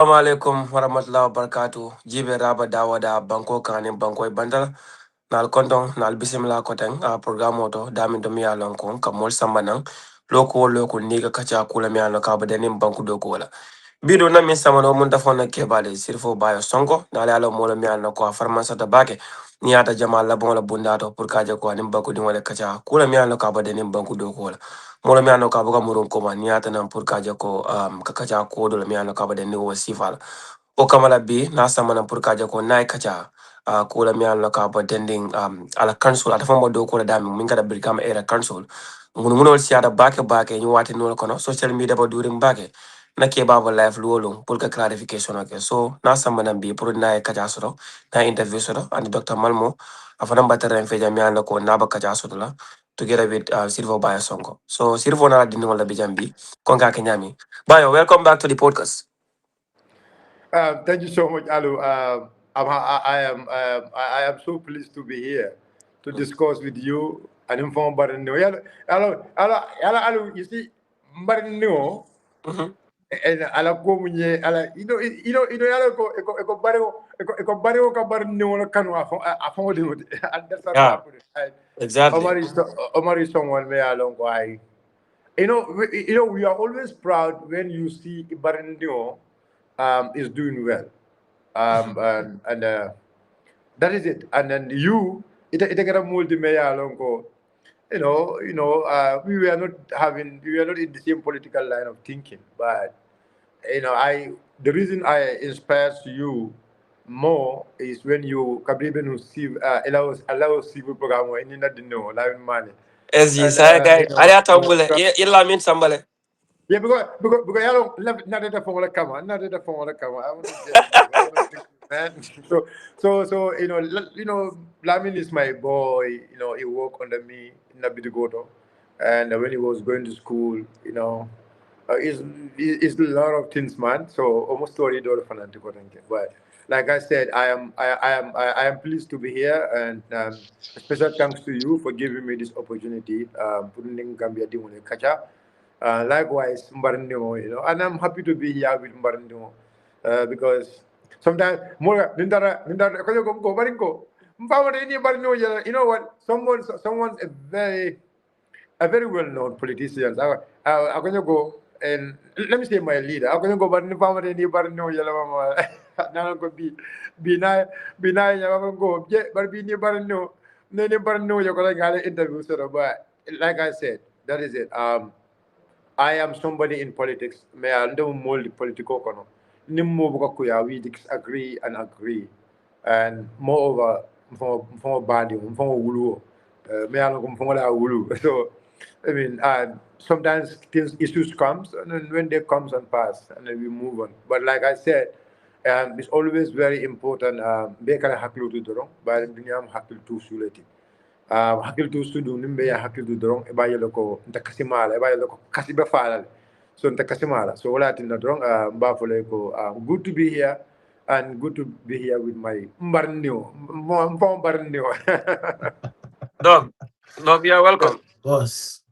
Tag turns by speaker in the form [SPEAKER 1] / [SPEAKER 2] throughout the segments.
[SPEAKER 1] Assalamualaikum warahmatullahi wabarakatuh. Jibe raba dawada banko kanin banko bandal nal kontong nal bisimila koteng programo to damin to miya lonkon kamol sambanang loko niga kacha kula miya no kabadenim banku doko wala. Bido na min samano mun dafona kebale sirfo bayo sonko na ala mola miya no ko farmansa ta bake ni ata jama la bon la bundato pour kaje ko anim banku di wala kacha kula miya no kabadenim banku doko wala. Mola miya no kabuka murun koma ni ata nan pour kaje ko kakacha ko do la miya no kabadeni wo sifala o kamala bi na samana pour kaje ko nay kacha kula mi Allah ka ba dending ala council ata famo do ko la dami min kada bir kama era council ngun munol siada bake ñu wati no kono social media ba during bake na ke baba live lolo pour que clarification okay so na samana bi pour nay kacha soro na interview soro and Dr. Malmo afana batara en feja mi Allah ko na ba kacha soro la together with Silvo Bayo Sonko so Silvo na dindi wala bijambi konka kenyami Bayo welcome back to the podcast.
[SPEAKER 2] Thank you so much, Alu. I am so pleased to be here to discuss with you and inform Barino. Alu, you see, Barino,
[SPEAKER 1] Mhm.
[SPEAKER 2] and ala ko munye ala yalo ko bareo ka Barino la kanu afon de and that's what
[SPEAKER 1] Yeah,
[SPEAKER 2] happened. Right?
[SPEAKER 1] exactly.
[SPEAKER 2] Omar is someone me along why. We are always proud when you see Barino is doing well. And that is it. And then it got a multi-mayor longo. We were not in the same political line of thinking, but the reason I inspire you more is when you Kabriben who see allow civil program in the no live money.
[SPEAKER 1] As you
[SPEAKER 2] And
[SPEAKER 1] say, guy, I tambule,
[SPEAKER 2] so,
[SPEAKER 1] illa min sambale.
[SPEAKER 2] yeah, because I don't not at the phone come on, not at the phone come on. I want to just man. So Lamin is my boy. He worked under me in Nabidigoto, and when he was going to school, it's a lot of things, man. So almost $20 for Nantico. But like I said, I am pleased to be here, and special thanks to you for giving me this opportunity. Putting in Gambia doing a catch up. Likewise, Mbarindimo, and I'm happy to be here with Mbarindimo because sometimes more nindara ko barinko mpawade ni barino you know what someone a very well-known politician. I going to go and let me say my leader. I'm going to go, but if I'm any barino yellow mama, now go be na ya go but be ni barino, ni barino you're going to interview sort of. But like I said, that is it. I am somebody in politics. May I know more political kono. Nimmo buka kuya we disagree and agree, and moreover, for body, for wulu. May I know for wulu. So, I mean, sometimes things issues comes, and then when they comes and pass, and then we move on. But like I said, it's always very important. Be kala haklu tu dorong, but dunia haklu tu suleti. Hakil studio nimbe ya hakil dorong e baye loko nta kasimala e baye loko kasibe falal so nta kasimala so wala tinna dorong mba fole ko good to be here and good to be here with my mbarnio mbarnio
[SPEAKER 1] Dog, you're welcome.
[SPEAKER 3] Boss,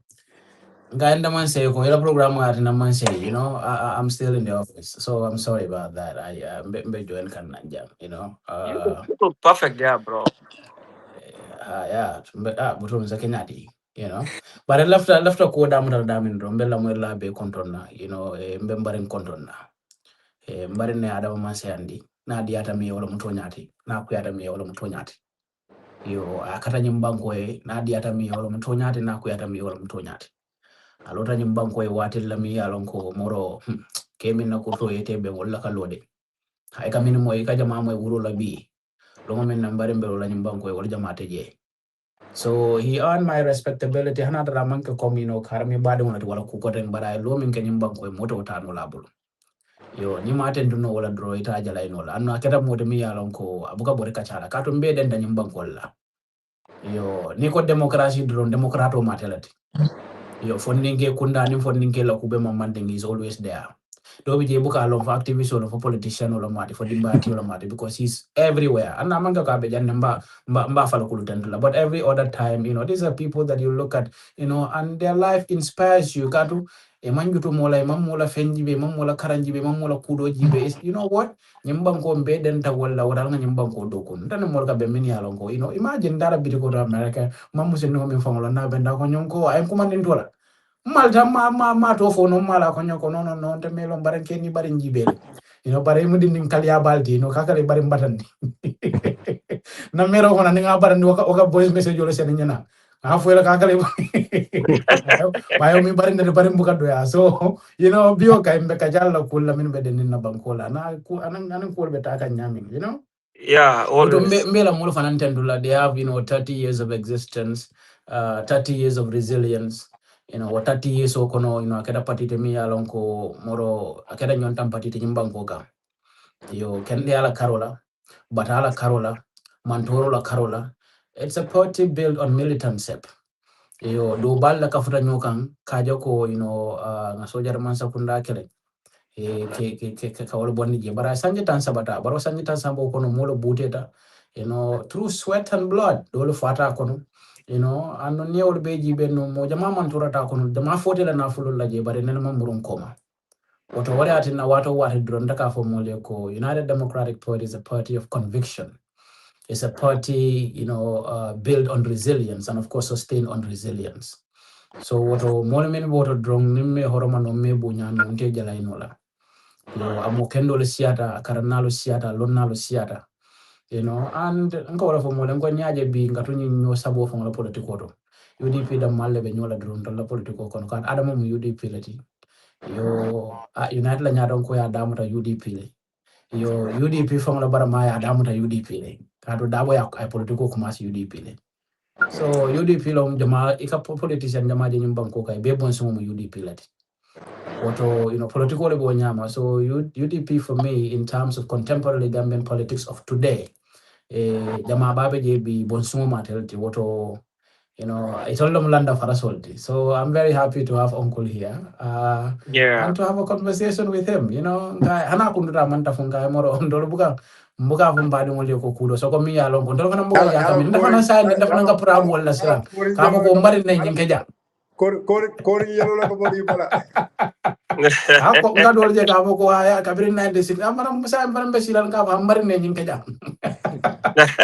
[SPEAKER 3] guy, the man say, "Ko program at the man say, I'm still in the office, so I'm sorry about that. I be doing kan jam,
[SPEAKER 1] You perfect, yeah, bro.
[SPEAKER 3] yeah, but from Zakinati, But I left a code dam in Rombella Mela be control remembering control na. Marine Adam Masandi, na diata mi ola mutonyati, na kuyata mi ola mutonyati. Yo, akata nyimbanko na diata mi ola mutonyati, na kuyata mi ola mutonyati. Alota nyimbanko wati lami alonko moro kemi na kuto yetebe wala kalode. Haika minimo ika jama mo wuro labi. Longo men nambare mbelo la nyimbanko wala jama teje. So he earned my respectability. Hana da manka komino karami bade wona wala kukoten bara lo min ke nyimbanko moto tano labul. Yo ni maten duno wala dro ita jala inola anno aketa mode mi yalon ko abuka bore kachala kato mbe den danyim bankolla yo ni ko democracy drone democrato matelati yo fondinge kunda ni fondinge la kube mamanding is always there do be je buka long for activist or for politician or mati for dimbati or mati because he's everywhere. And amanga ka be jan mba falo kulutendula. But every other time, these are people that you look at, and their life inspires you. Katu emanjuto mola mola fenjibe mola karanjibe mola kudo jibe. You know what? Nyimbanko mbe denta wala wala nyimbanko dokun. Tana mola be mini alongo. Imagine dara bitiko to America. Mamu se no mi fangola na benda ko nyonko ay kumanindora. Malta ma to fo no mala ko nyoko no te melo baran keni baran jibele bare mu dindin kaliya baldi kakale baran batandi na mero ko na nga baran oka voice message jolo sen nyana fo la kakale bayo mi baran de baran buka doya so bio kay mbe ka jalla kulla min be den na bankola na ku anan ko be ta kan nyami
[SPEAKER 1] Yeah,
[SPEAKER 3] Oto
[SPEAKER 1] always.
[SPEAKER 3] mbela molo fanantendula, they have 30 years of existence, 30 years of resilience, or 30 years okono, akeda patite mi alonko moro akeda nyontam patite nyimbango ga. Kende ala karola, batala karola, mantoro la karola. It's a party built on militanship. Do bal la kafuta nyokang kajo ko na soja mansa kunda kele. Ke kawal bonni je bara sanje tan sabata baro sanje tan sambo kono molo buteta through sweat and blood dole fata kono anno newol beji benno mo jama man turata kono jama fotela na fulul la je bare nen mamurun koma woto wari atina wato wati dron daka fo mole ko United Democratic Party is a party of conviction. It's a party built on resilience and of course sustained on resilience. So woto mole men woto dron nimme horoma no me bunya no nte jala inola amo kendo le siata karanalo siata lonnalo siata and nko wala fo mo len ko nyaaje bi ngatu nyi nyo sabo fo la politiko to UDP da malle be nyola dron la politiko kon kan adama mu UDP lati United la nyaadon ko ya damuta UDP le UDP fo la bara ma ya damuta UDP le kado dabo ya ay politiko commence UDP le so UDP lo jama ika politician jama je nyum banko kay be bon so mo UDP lati Woto, political nyama. So UDP for me, in terms of contemporary Gambian politics of today, jama babe je bi bonsumo matelti. Woto, it's all landa farasolti. So I'm very happy to have Uncle here,
[SPEAKER 1] Yeah.
[SPEAKER 3] and to have a conversation with him. Hana kundura manta funga moro ondolo mbuka fumbadi ngoli ko kudo. So ko mi yalon ko ndolo kana mbuka yaka min. Ndafana sa ndafana nga pragu wala sira. Kako ko mbari ne nyinkeja.
[SPEAKER 2] Kori yellow la ko body bala.
[SPEAKER 3] Ako nga dol je ka ko haya ka brin 96 amara musa amara besilan ka hambar ne nyinke jam.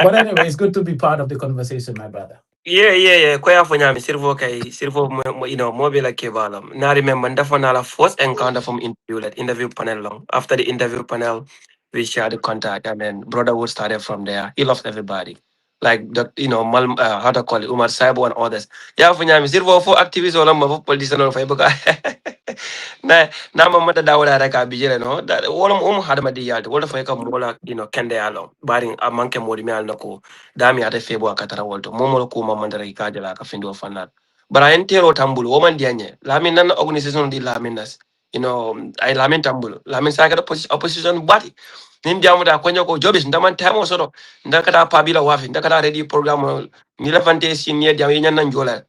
[SPEAKER 3] But anyway, it's good to be part of the conversation, my brother.
[SPEAKER 1] Yeah. Koya fo nyami sirvo kay sirvo mo be la kebalam. Na remember ndafa na la first encounter from interview panel long. After the interview panel, we shared the contact and then brotherhood started from there. He loves everybody. Like the how to call it, Umar Saibo and others. Yeah, for nyami sirvo for activists or for politicians or for na mama da dawo da raka bijire no da wala hada madi yalde wala fa ka mola kende alo baring amanke modi mi alno ko dami ata febo akatara wolto momo ko mama ndara ka jala ka findo fanat bara en tero tambul wo man dianye lamin nan organisation di lamin nas ay lamin tambul lamin sa ka opposition bati nin jamu da ko nyako jobis ndaman tamo soto ndaka da pabila wafi ndaka da ready program ni la fante sinye jam yi nan jola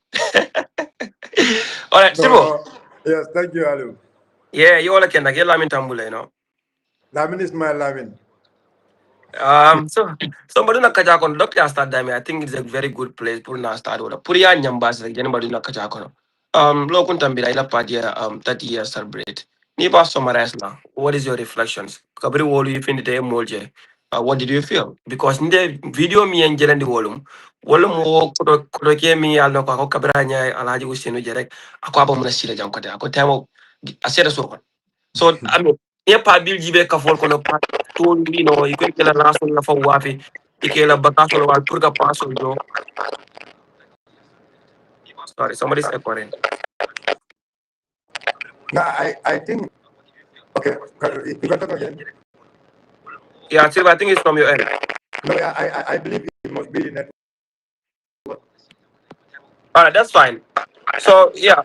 [SPEAKER 1] all right Sibo.
[SPEAKER 2] Yes, thank you, Alu.
[SPEAKER 1] Yeah, you all can get Lamin Tambule.
[SPEAKER 2] Lamin is my Lamin.
[SPEAKER 1] So somebody na kajakon doctor start dami. I think it's a very good place for na start order. Puriya nyambas like anybody na kajakon. Lokun tambira ila padia 30 years celebrate. Ni ba summarize na. What is your reflections? Kabri wolu you fin the molje. What did you feel? Because in the video me and Jelen the volume, mo kodo ke mi alno ko kabra nya alaji usenu jerek ako aba muna sira jam kote ako temo asera so. So I mean, yeah, pa bil jibe ka fol kono pa to iko kela rasul la fa wafi ikela bakaso wal purga paso do. Sorry, somebody said quarrel.
[SPEAKER 2] No, I think okay. You can talk again.
[SPEAKER 1] Yeah, Silva, I think it's from your end.
[SPEAKER 2] No, I believe it must be network.
[SPEAKER 1] All right, that's fine. So yeah,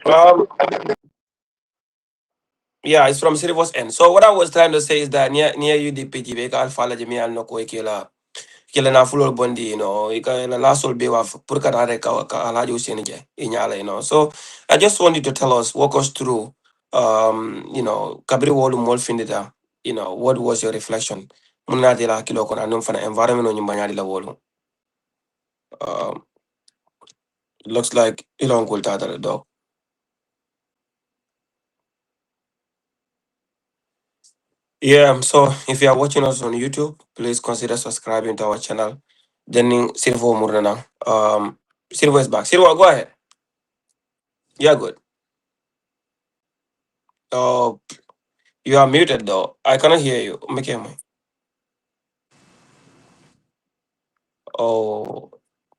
[SPEAKER 1] um, yeah, it's from Silva's end. So what I was trying to say is that near UDP jibe ka alfa la jemi al no ko kila na full bondi ika la lasol be wa purka dare ka alaji useni je inyala so I just want you to tell us walk us through kabri wolu mol findita, what was your reflection? Munati la kilo kona num fana environment on nyumbanyadi la wolu. Um, looks like ilong kultata the dog. Yeah, so if you are watching us on YouTube, please consider subscribing to our channel. Then Silvo Murnana. Silvo is back. Silvo, go ahead. Yeah, good. Oh, you are muted though. I cannot hear you. Make him. Oh,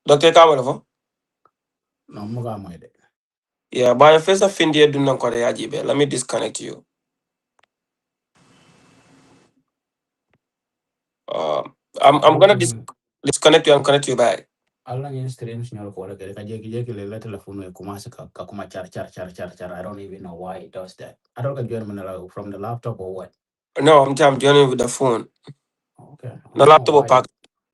[SPEAKER 1] Dr. Kamal,
[SPEAKER 3] No, mga mo ide.
[SPEAKER 1] yeah, by your face of India, do not yajibe. Let me disconnect you. I'm gonna disconnect you and connect you back.
[SPEAKER 3] Allah yung stream signal ko lagi kajeki le telephone ko kumasa ka kuma char. I don't even know why it does that. I don't get from the laptop or what.
[SPEAKER 1] No, I'm joining with the phone.
[SPEAKER 3] Okay. I
[SPEAKER 1] No
[SPEAKER 3] don't know
[SPEAKER 1] laptop or
[SPEAKER 3] why.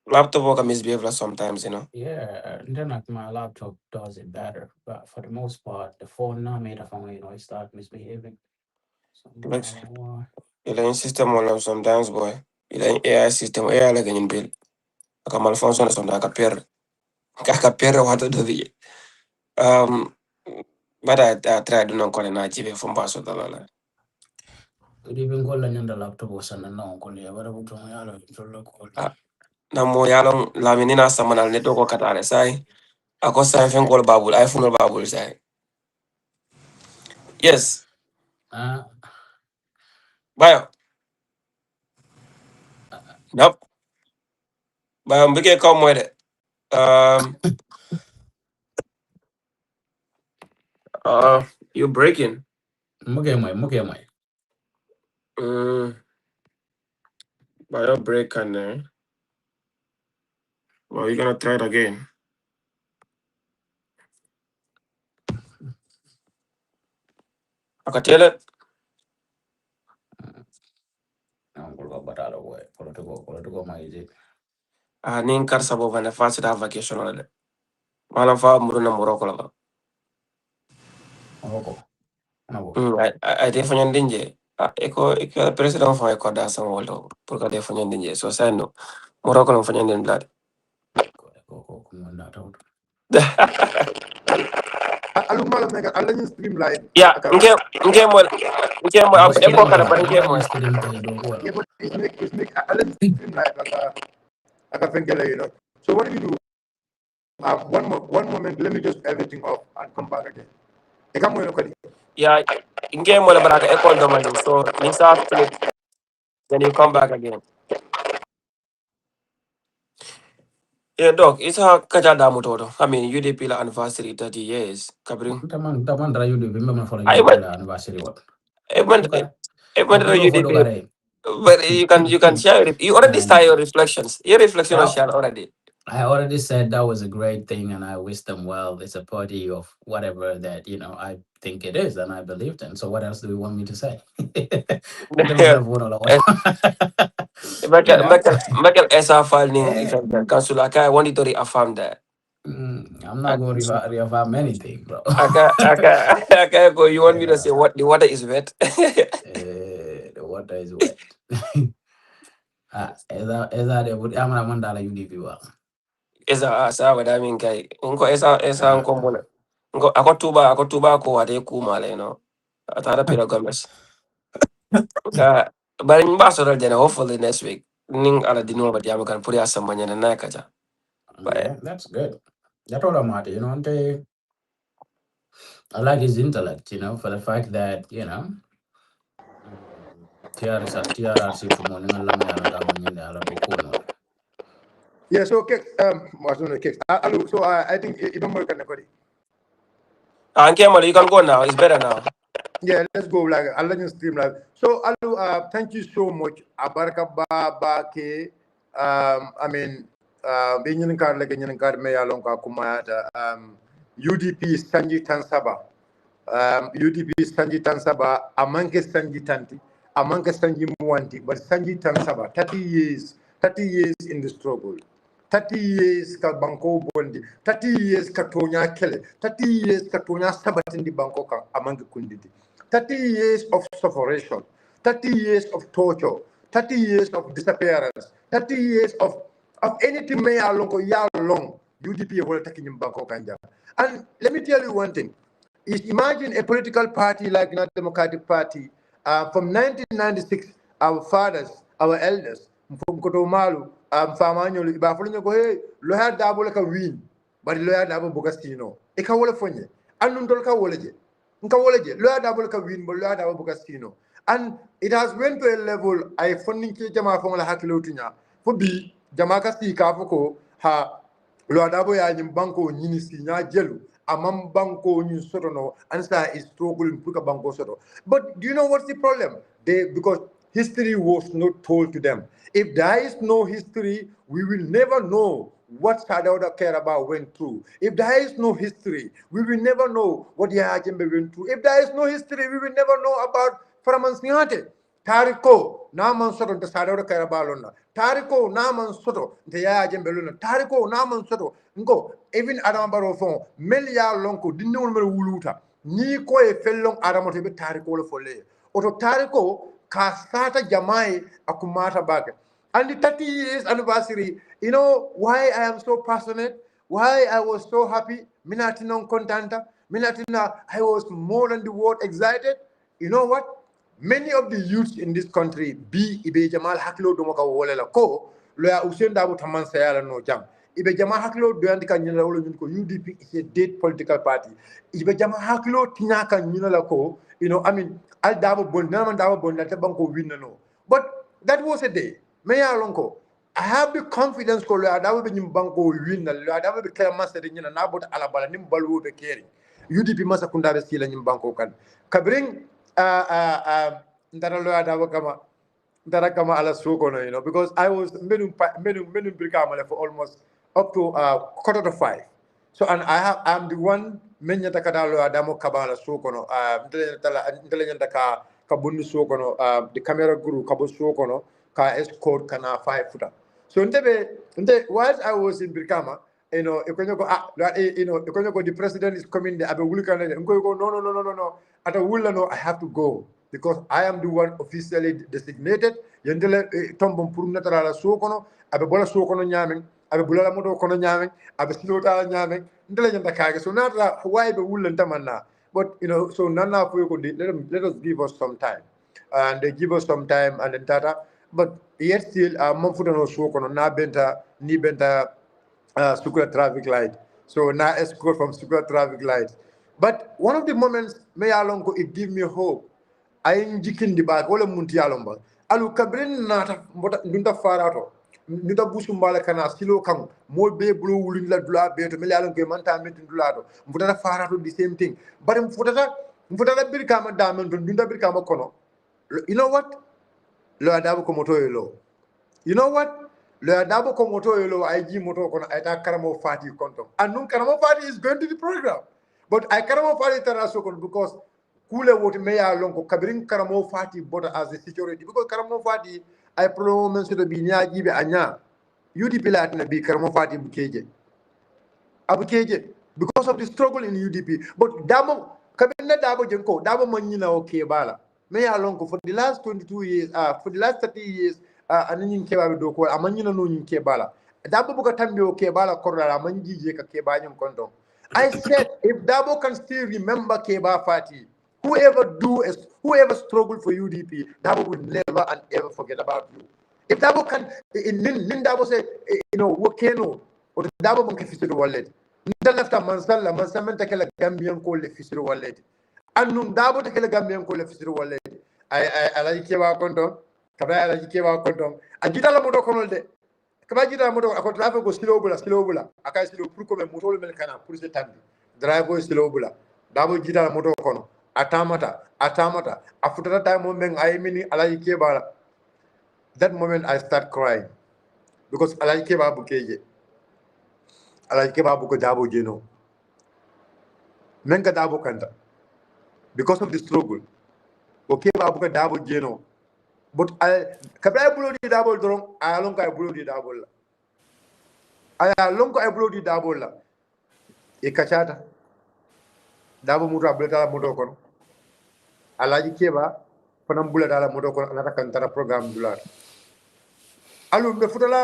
[SPEAKER 1] laptop can misbehave sometimes,
[SPEAKER 3] Yeah, internet my laptop does it better, but for the most part, the phone now made a phone, it start misbehaving. So I
[SPEAKER 1] Like,
[SPEAKER 3] don't know why.
[SPEAKER 1] yung system mo lang sometimes, boy. Yung AI system, AI like ganyan bill. Aka malfunction na sometimes, kaka-pair wata do the. But I tried to not call an IGB from Basso Dalala.
[SPEAKER 3] Good even go and the laptop was an unknown colleague, but I would to look all.
[SPEAKER 1] Na mo yalong laminina sa manal nito ko katale say. Ako sa fen ko babul, iPhone babul say. Yes, bayo. Nope. Bayo mbike ko mo de. You breaking.
[SPEAKER 3] Muge mo.
[SPEAKER 1] Bayo break and well, you're gonna try it again. I can tell it.
[SPEAKER 3] I'm going to go battle away. Political my easy.
[SPEAKER 1] Nin kar sabo vana fast vacation on it. Malam fa muruna Morocco la.
[SPEAKER 3] Morocco.
[SPEAKER 1] I definitely dinje. Eko president fa ko da san woldo. Porque definitely dinje. So say no. Morocco no fanyan din blood.
[SPEAKER 3] Go that out.
[SPEAKER 2] Alu malam mega Allah ni streamline.
[SPEAKER 1] Yeah, nke mo eko kada pa nke mo.
[SPEAKER 3] Stream tay do go.
[SPEAKER 2] Yeah, but it's make Allah ni streamline aka fengele, So what do you do? One moment, let me just everything off and come back again. Eka mo kadi.
[SPEAKER 1] Yeah, nke mo la baraka eko do man. So you start flip, then you come back again. Yeah, dog, it's a kaja damu toto. I mean, UDP la anniversary 30 years. Kabring.
[SPEAKER 3] Taman dra you do remember for
[SPEAKER 1] I
[SPEAKER 3] you
[SPEAKER 1] went,
[SPEAKER 3] the anniversary what.
[SPEAKER 1] I went, I went to UDP.
[SPEAKER 3] Gare.
[SPEAKER 1] But you can share it. You already
[SPEAKER 3] And
[SPEAKER 1] start your reflections. Your reflection was shared already.
[SPEAKER 3] I already said that was a great thing and I wish them well. It's a party of whatever that, I think it is and I believed in. So what else do you want me to say?
[SPEAKER 1] Michael Esa filing effect. Council, I wanted to reaffirm that.
[SPEAKER 3] I'm not going to reaffirm anything, bro.
[SPEAKER 1] Go. You want me to say what the water is wet?
[SPEAKER 3] The water is wet. Esa de would I'm mandala UDP wa.
[SPEAKER 1] Esa asa what I mean kai. Unko esa unko mona. Unko ako tuba ko ade kumale no. Atara pira gomes. But in Barcelona, then hopefully next week. Ning ala dino ba diamo kan puri asa manya na kaja.
[SPEAKER 3] Yeah, that's good. That's all I'm at, I like his intellect, for the fact that, TRRC to morning and Lama Alagama in the Alabokuno.
[SPEAKER 2] Yeah, so so I think even more can
[SPEAKER 1] Anke you can go now. It's better now.
[SPEAKER 2] Yeah, let's go like Allah just stream live. So Alu, thank you so much. Abaraka ba ke I mean binyin kar like nyin kar me yalon ka kumata UDP Sanji Tansaba. UDP Sanji Tansaba amanke Sanji Tanti, amanke Sanji Muanti, but Sanji Tansaba 30 years in the struggle. 30 years ka banko bondi, 30 years ka tonya kele, 30 years ka tonya sabatindi banko ka amanke kundidi. 30 years of separation, 30 years of torture, 30 years of disappearance, 30 years of anything may along ko ya long UDP will taking him back kanja. And let me tell you one thing. Is imagine a political party like the Democratic Party from 1996, our fathers, our elders, from Kotomalu, Famanyolu, Ibafulino, hey, Loya Dabo like a win, but Loya Dabo Bogastino, Eka Fonye, and Nundolka Woleje, Nkawoleje, Loya Dabo like a win, but Loya Dabo Bogastino. And it has went to a level I funding Jama Fonga Hakilotina, for B, Jamaka Si Kafoko, ha, Loya Dabo ya Banko, Ninisi, Jelu. Amam banko ni sotono answer is struggling puka banko soto. But do you know what's the problem? Because history was not told to them. If there is no history, we will never know what Sadauda Karabakh went through. If there is no history, we will never know what Yahya Jammeh went through. If there is no history, we will never know about Faraman Singate. Tariko naman soto nta Sadauda Karabakh lonna. Tariko naman soto nta Yahya Jammeh lonna. Tariko naman soto ngo even Adam Barrow fon melia lonko dinno mel wuluta ni ko e fellon Adam to be tariko le folle oto tariko ka sata jamai akumata baga. And the 30 years anniversary, you know why I am so passionate, why I was so happy, minatina contenta, minatina I was more than the word excited. You know what? Many of the youths in this country be ibe jamal haklo do maka wolela ko loya Usain Dabo taman sayala no jam. Ibe jama haklo do andi kan nyina wolo ñun ko UDP is a dead political party. Ibe jama haklo tinya kan nyina la ko, you know, I mean al Dabo bon na man Dabo bon la te banko winna no. But that was a day. Me ya lonko I have the confidence ko loya Dabo be nyim banko winna loya Dabo be kala masa de nyina na bot ala bala nim balwo be keri. UDP masa kunda be sila nyim banko kan. Kabring ndara loya Dabo kama ndara kama ala soko no, you know, because I was menu brikama for almost up to 4:45. So and I'm the one menya takadalo adamo kabala sokono ntelenya ka kabundi sokono the camera guru kabo sokono ka escort kana 5 futa. So whilst I was in Birkama, you know, the president is coming there. No. At a wula no, I have to go because I am the one officially designated. Yendele tombom puru natala sokono, abe bola sokono nyamen. Abe bulala moto kono nyame abe silota nyame ndele nyanda kage so nata why be wulen tamanna. But you know, so nana for let us give us some time, and they give us some time and then tata, but yet still mafuta no so kono na benta ni benta sukura traffic light, so na escort from sukura traffic light. But one of the moments me alongo it give me hope ay jikindi ba wala munti alomba alu kabrin nata ndunta farato nita busumbala kana silo kam mo be blo wulin la dula be to mele alon ke manta metin dula do mfutata farato the same thing but mfutata bir kama damen to dunda bir kama kono. You know what? Lo adabo ko moto yelo. You know what? Lo adabo ko moto yelo IG moto kono ayta karamo fati konto and nun karamo fati is going to the program, but I karamo fati taraso kono because kule wote meya lonko kabirin karamo fati boda as a security because karamo fati I promise to be near Gibe Anya. UDP Latin be Karamo Fati Abukeje because of the struggle in UDP. But Dabo Kabina Dabo Jenko, Dabo Manina okay bala. May alonko for the last 22 years, for the last 30 years, Anin Keba Doko, Amanina no Kebala. Dabo Bukatambi Kebala Korala, Manji Kebanyan Kondo. I said if Dabo can still remember Keba Fati, whoever struggled for UDP, Dabo will never and ever forget about you. If Dabo can, Dabo say, you know, Wakeno, or Dabo Monkey Fisher Wallet. After Mansala, Mansamenta Kela Gambian call the Fisher Wallet. And Dabo Takela Gambian call the Fisher Wallet. I like Kewa Kondo, Kabaya like Kewa Kondo, and Gitala Moto Conolde. Kabajita Moto, I could have go Silobula, Akai Silo Pruko and Motol Melcana, Purse Tambi, Driver Silobula, Dabo Gita Moto Kono. Atamata, after that time moment I mean Alaikeba. That moment I start crying because Alaikeba Bukeje, Alaikeba Buko Dabo Jeno, Menga Dabo Kanta, because of the struggle. Okeba Buka Dabo Jeno, but I Kabla Bulo di Dabo Drong, I alonka Bulo di Dabola. I alonka Bulo di Dabola. Ekachata Dabo Muta Beta Motokono. alaji keba fanam bula dala moto ko nata kantara programme dular alu be futala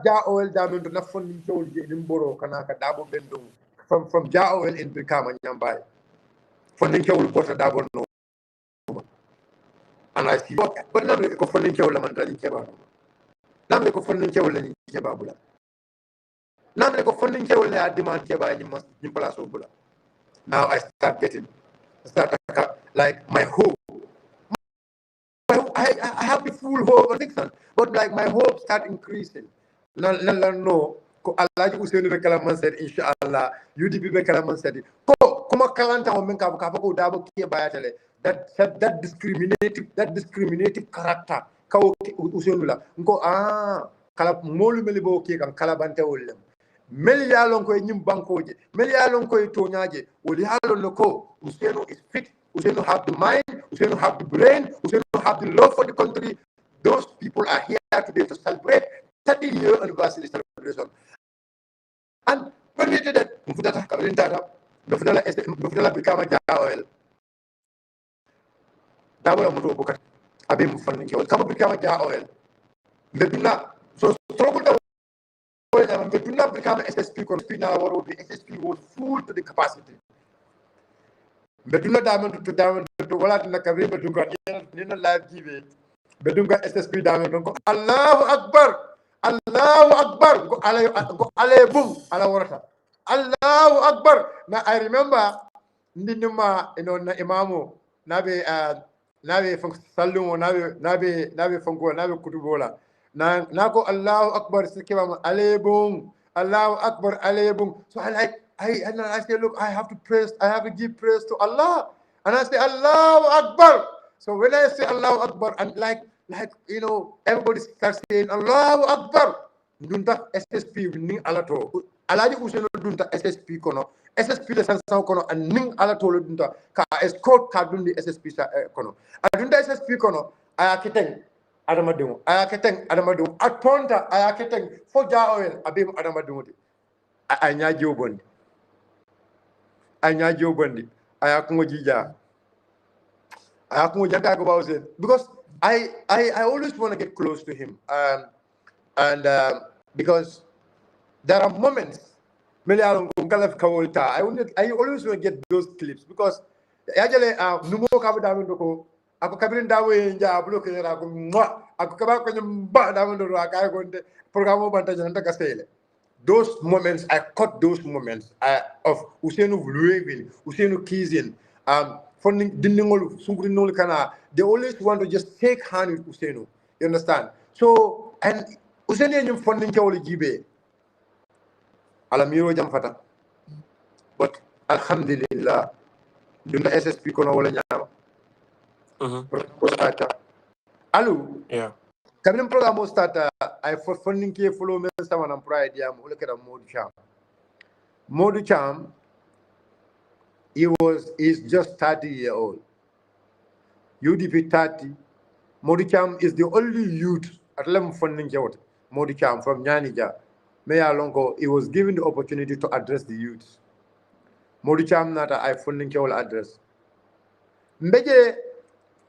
[SPEAKER 2] ja oil damen to nafon ni tewol je limboro kana ka dabo bendo from ja oil in Brikama nyambay fondin kewul bota dabo no ana si but nambe ko fondin kewul man tani keba nambe ko fondin kewul ni keba bula nambe ko fondin kewul ya demand keba ni place bula now I start like my hope I have the full hope of Nixon, but like my hope start increasing. No, ko Alaji Useni be kala man said inshallah, UDP be kala man said. Ko kuma kalanta o men ka ko dabo ki bayatele that discriminative character ka Useni la. Nko kala molu meli bo ki kan kala bante wolle. Meli yalon ko nyim bankoje, meli yalon ko toñaje, woli halon ko Useni is fit. Useni have the mind, Useni have the brain, Useni have the love for the country. Those people are here today to celebrate 30-year anniversary celebration. And when we did that, Mufutata Kabrintara, Mufutala become a Jaoel. Dawa Mutu Bukat, Abim Funding, come become a Jaoel. Meduna, so struggle the way, Meduna become SSP, because now the SSP was full to the capacity. Bedunga diamond to wala na kabri bedunga nina live give bedunga SSP diamond ko Allahu Akbar ko ala boom ala warata Allahu Akbar. Now I remember ndinuma na imamu nabe fon sallumo nabe fonko nabe kutubola na ko Allahu Akbar sikima ala boom Allahu Akbar ala boom. So and I say, look, I have to give praise to Allah. And I say, Allahu Akbar. So when I say Allahu Akbar, and like everybody starts saying Allahu Akbar. Dunta SSP ning alato. Alaji useno dunta SSP kono. SSP le sansa kono and ning alato le dunta ka escort ka dundi SSP sa kono. Adunda SSP kono ayakiteng adamadungu. Ayakiteng adamadungu. Atonta ayakiteng foja oil abim adamadungu. Anyaji obondi. Anya Jobandi, Ayakungo Jija. Ayakungo Jaka about it. Because I always want to get close to him. Because there are moments I always want to get those clips because Ajale Numo Kabadamiko, Ako Kabin Dawe Nja Bloke Ako Kabako Badamando Akagonde, Programo Bantajanta Castele. Those moments, I caught those moments of Usenu Vluevin, Usenu Kizin, funding Diningol, Sungrinol Kana. They always want to just take hand with Usenu. You understand? So, and Usenu funding Kaoli Gibe, Alamiro Jamfata. But Alhamdulillah, do the SSP Kono Nyama. Alu?
[SPEAKER 1] Yeah.
[SPEAKER 2] Kabin program start I for funding ke follow me someone and pride ya mo look at Modu Cham is just 30-year old. UDP 30. Modu Cham is the only youth at lem funding out. Modu Cham from Nyanija. Mayor Longo, he was given the opportunity to address the youth. Modu Cham nata I funding ke address. Mbeje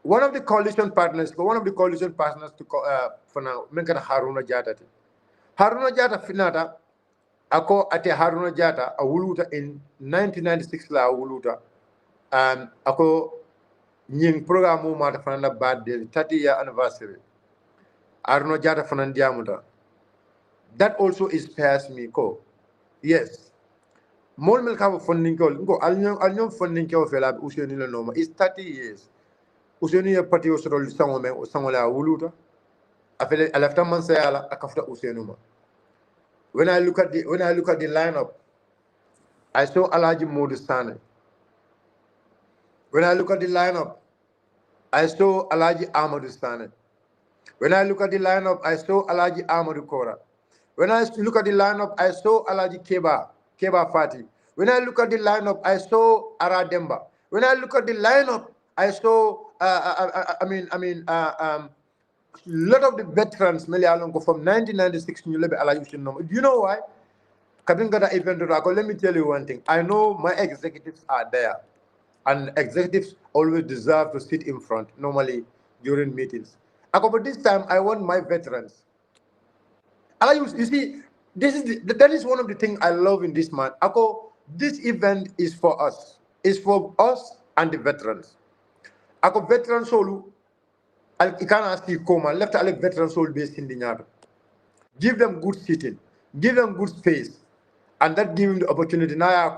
[SPEAKER 2] one of the coalition partners to for now, Menkata Haruna Jata. Haruna Jata Finata, Ako ate Haruna Jata, a Wuluta in 1996 la Wuluta. Ako Nying program Mata Fanana bad day, 30-year anniversary. Haruna Jata Fanandiamuta. That also inspires me, ko. Yes. More Melkava funding call, go, Alnyom funding call for Lab Usianila Noma is 30 years. Useni ya parti osoro sangola wuluta afele alafta mansayala akafta usenuma. When I look at the lineup, I saw Alaji Modu Sane. When I look at the lineup, I saw Alaji Amadou Sane. When I look at the lineup, I saw Alaji Amadou Kora. When I look at the lineup, I saw Alaji Keba Fati. When I look at the lineup, I saw Ara Demba. When I look at the lineup, I saw lot of the veterans from 1996 do you know why? Let me tell you one thing. I know my executives are there. and executives always deserve to sit in front normally during meetings. But this time I want my veterans. You see, that is one of the things I love in this man. This event is for us. It's for us and the veterans. Veteran solu ikana asti koma left ale veteran soul based in the nyado. Give them good seating, give them good space, and that give them the opportunity. Now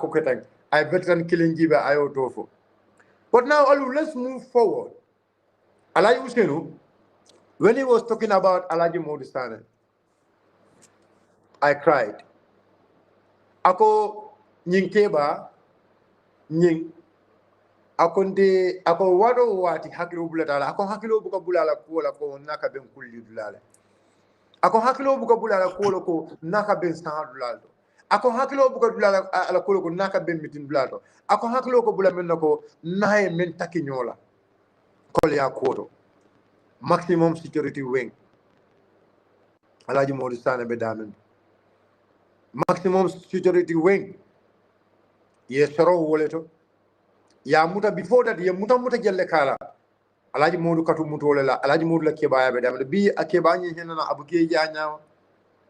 [SPEAKER 2] I veteran killing give I tofo. But now let's move forward. Alaji Usenu, when he was talking about Alaji Modistane, I cried. Ako nyinkeba nying akonde ako wado wati hakilo bulatala ako hakilo buka bulala ko la ko naka ben kulli dulala ako hakilo buka bulala ko naka ben sa dulala ako hakilo buka dulala ala ko naka ben mitin dulala ako hakilo ko bula men nako nae men takinyola ko ya ko maximum security wing Alaji Modistane be damen maximum security wing ye soro woleto ya muta before that ye muta jelle kala Alaji Modu katu mutole la Alaji Modu la kebaya be dam bi akeba nyi henna abukeje anya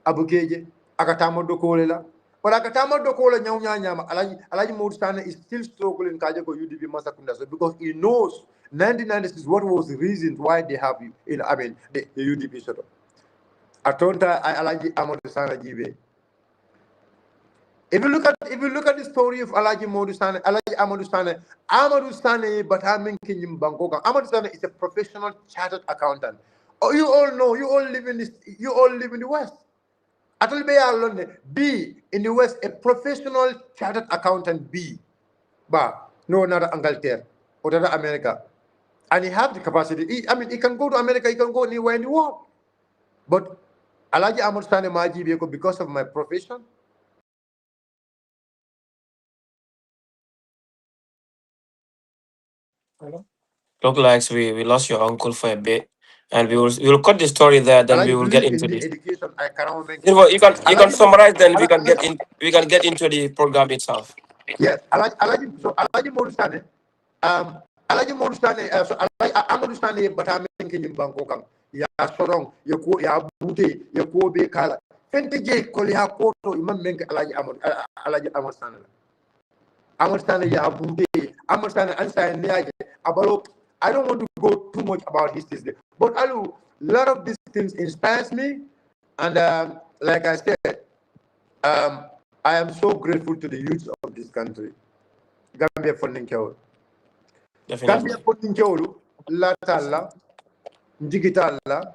[SPEAKER 2] abukeje akatama dokole la wala akatama dokole nyawnya nyama Alaji Modu Sane is still struggling kaje ko UDP Masakunda so because he knows 1996 what was the reason why they have the UDP sort of atonta Alaji Amadou Sane jibe. If you look at the story of Alaji Amadou Sane, but I'm in Kinyim Bangkok. Amadou Sane is a professional chartered accountant. Oh, you all know, you all live in the West. Atulbeya London, B in the West, a professional chartered accountant B. No another Angleterre or another America. And he have the capacity. He can go to America, he can go anywhere in the world. But Alaji Amadou Sane Maji because of my profession.
[SPEAKER 1] Look like we lost your uncle for a bit, and we will cut the story there. Then we will get into
[SPEAKER 2] the
[SPEAKER 1] this.
[SPEAKER 2] education.
[SPEAKER 1] You can summarize. Then we can get into the program itself.
[SPEAKER 2] Yes, Alaji Modustane, Alaji Modustane, so Amadustane, but I'm thinking in Bangkok. Ya sorong, ya ko ya bute, ya ko be kala. Fente je ko ya ko to imam menk Alaji Amadustane. Amadustane ya bute, Amadustane ansa niaje. Abalo, I don't want to go too much about his history, but a lot of these things inspires me, and like I said, I am so grateful to the youth of this country. Gambia funding Kewlu. Gambia funding Kewlu, La Tala, Digitala,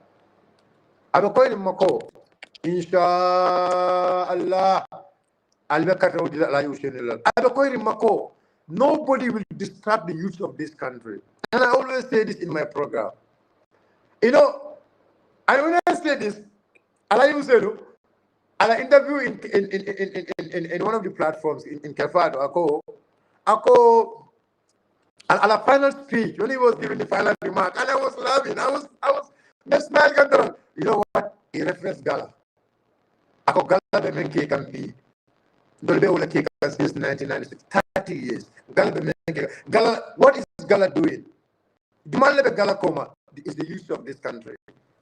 [SPEAKER 2] Abakoy Mako, Inshallah, Albekata La Yushin. Abakoy Mako, nobody will disrupt the youth of this country. And I always say this in my program. You know, I always say this, I interview in one of the platforms in Kefado, Ako, at the final speech, when he was giving the final remark, and I was laughing, I was just smiling. You know what? He referenced Gala. Ako Gala be men cake and be. Dolbe will cake since 1996, 30 years. Gala, what is Gala doing? The man lebe Gala Koma is the youth of this country.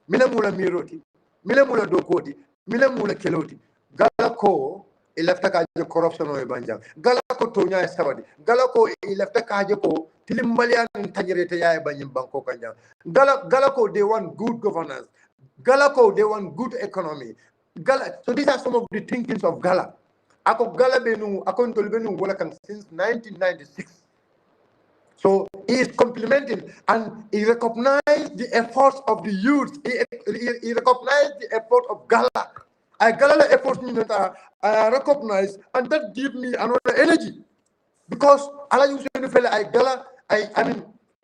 [SPEAKER 2] Mila mula miroti, mila mula dokoti, mila mula keloti. Gala ko ilafta kaje corruption o banjang. Gala ko tonya sabadi. Gala ko ilafta kaje ko tilimalian tajirete ya banjim banko kanjang. Gala ko they want good governance. Gala ko they want good economy. Gala. So these are some of the thinkings of Gala. Ako Gala benu ako ntolbenu wala kan since 1996. So he is complimenting and he recognized the efforts of the youth. He recognized the effort of Gala. I Gala efforts I recognize, and that gives me another energy. Because Allah used to feel I Gala,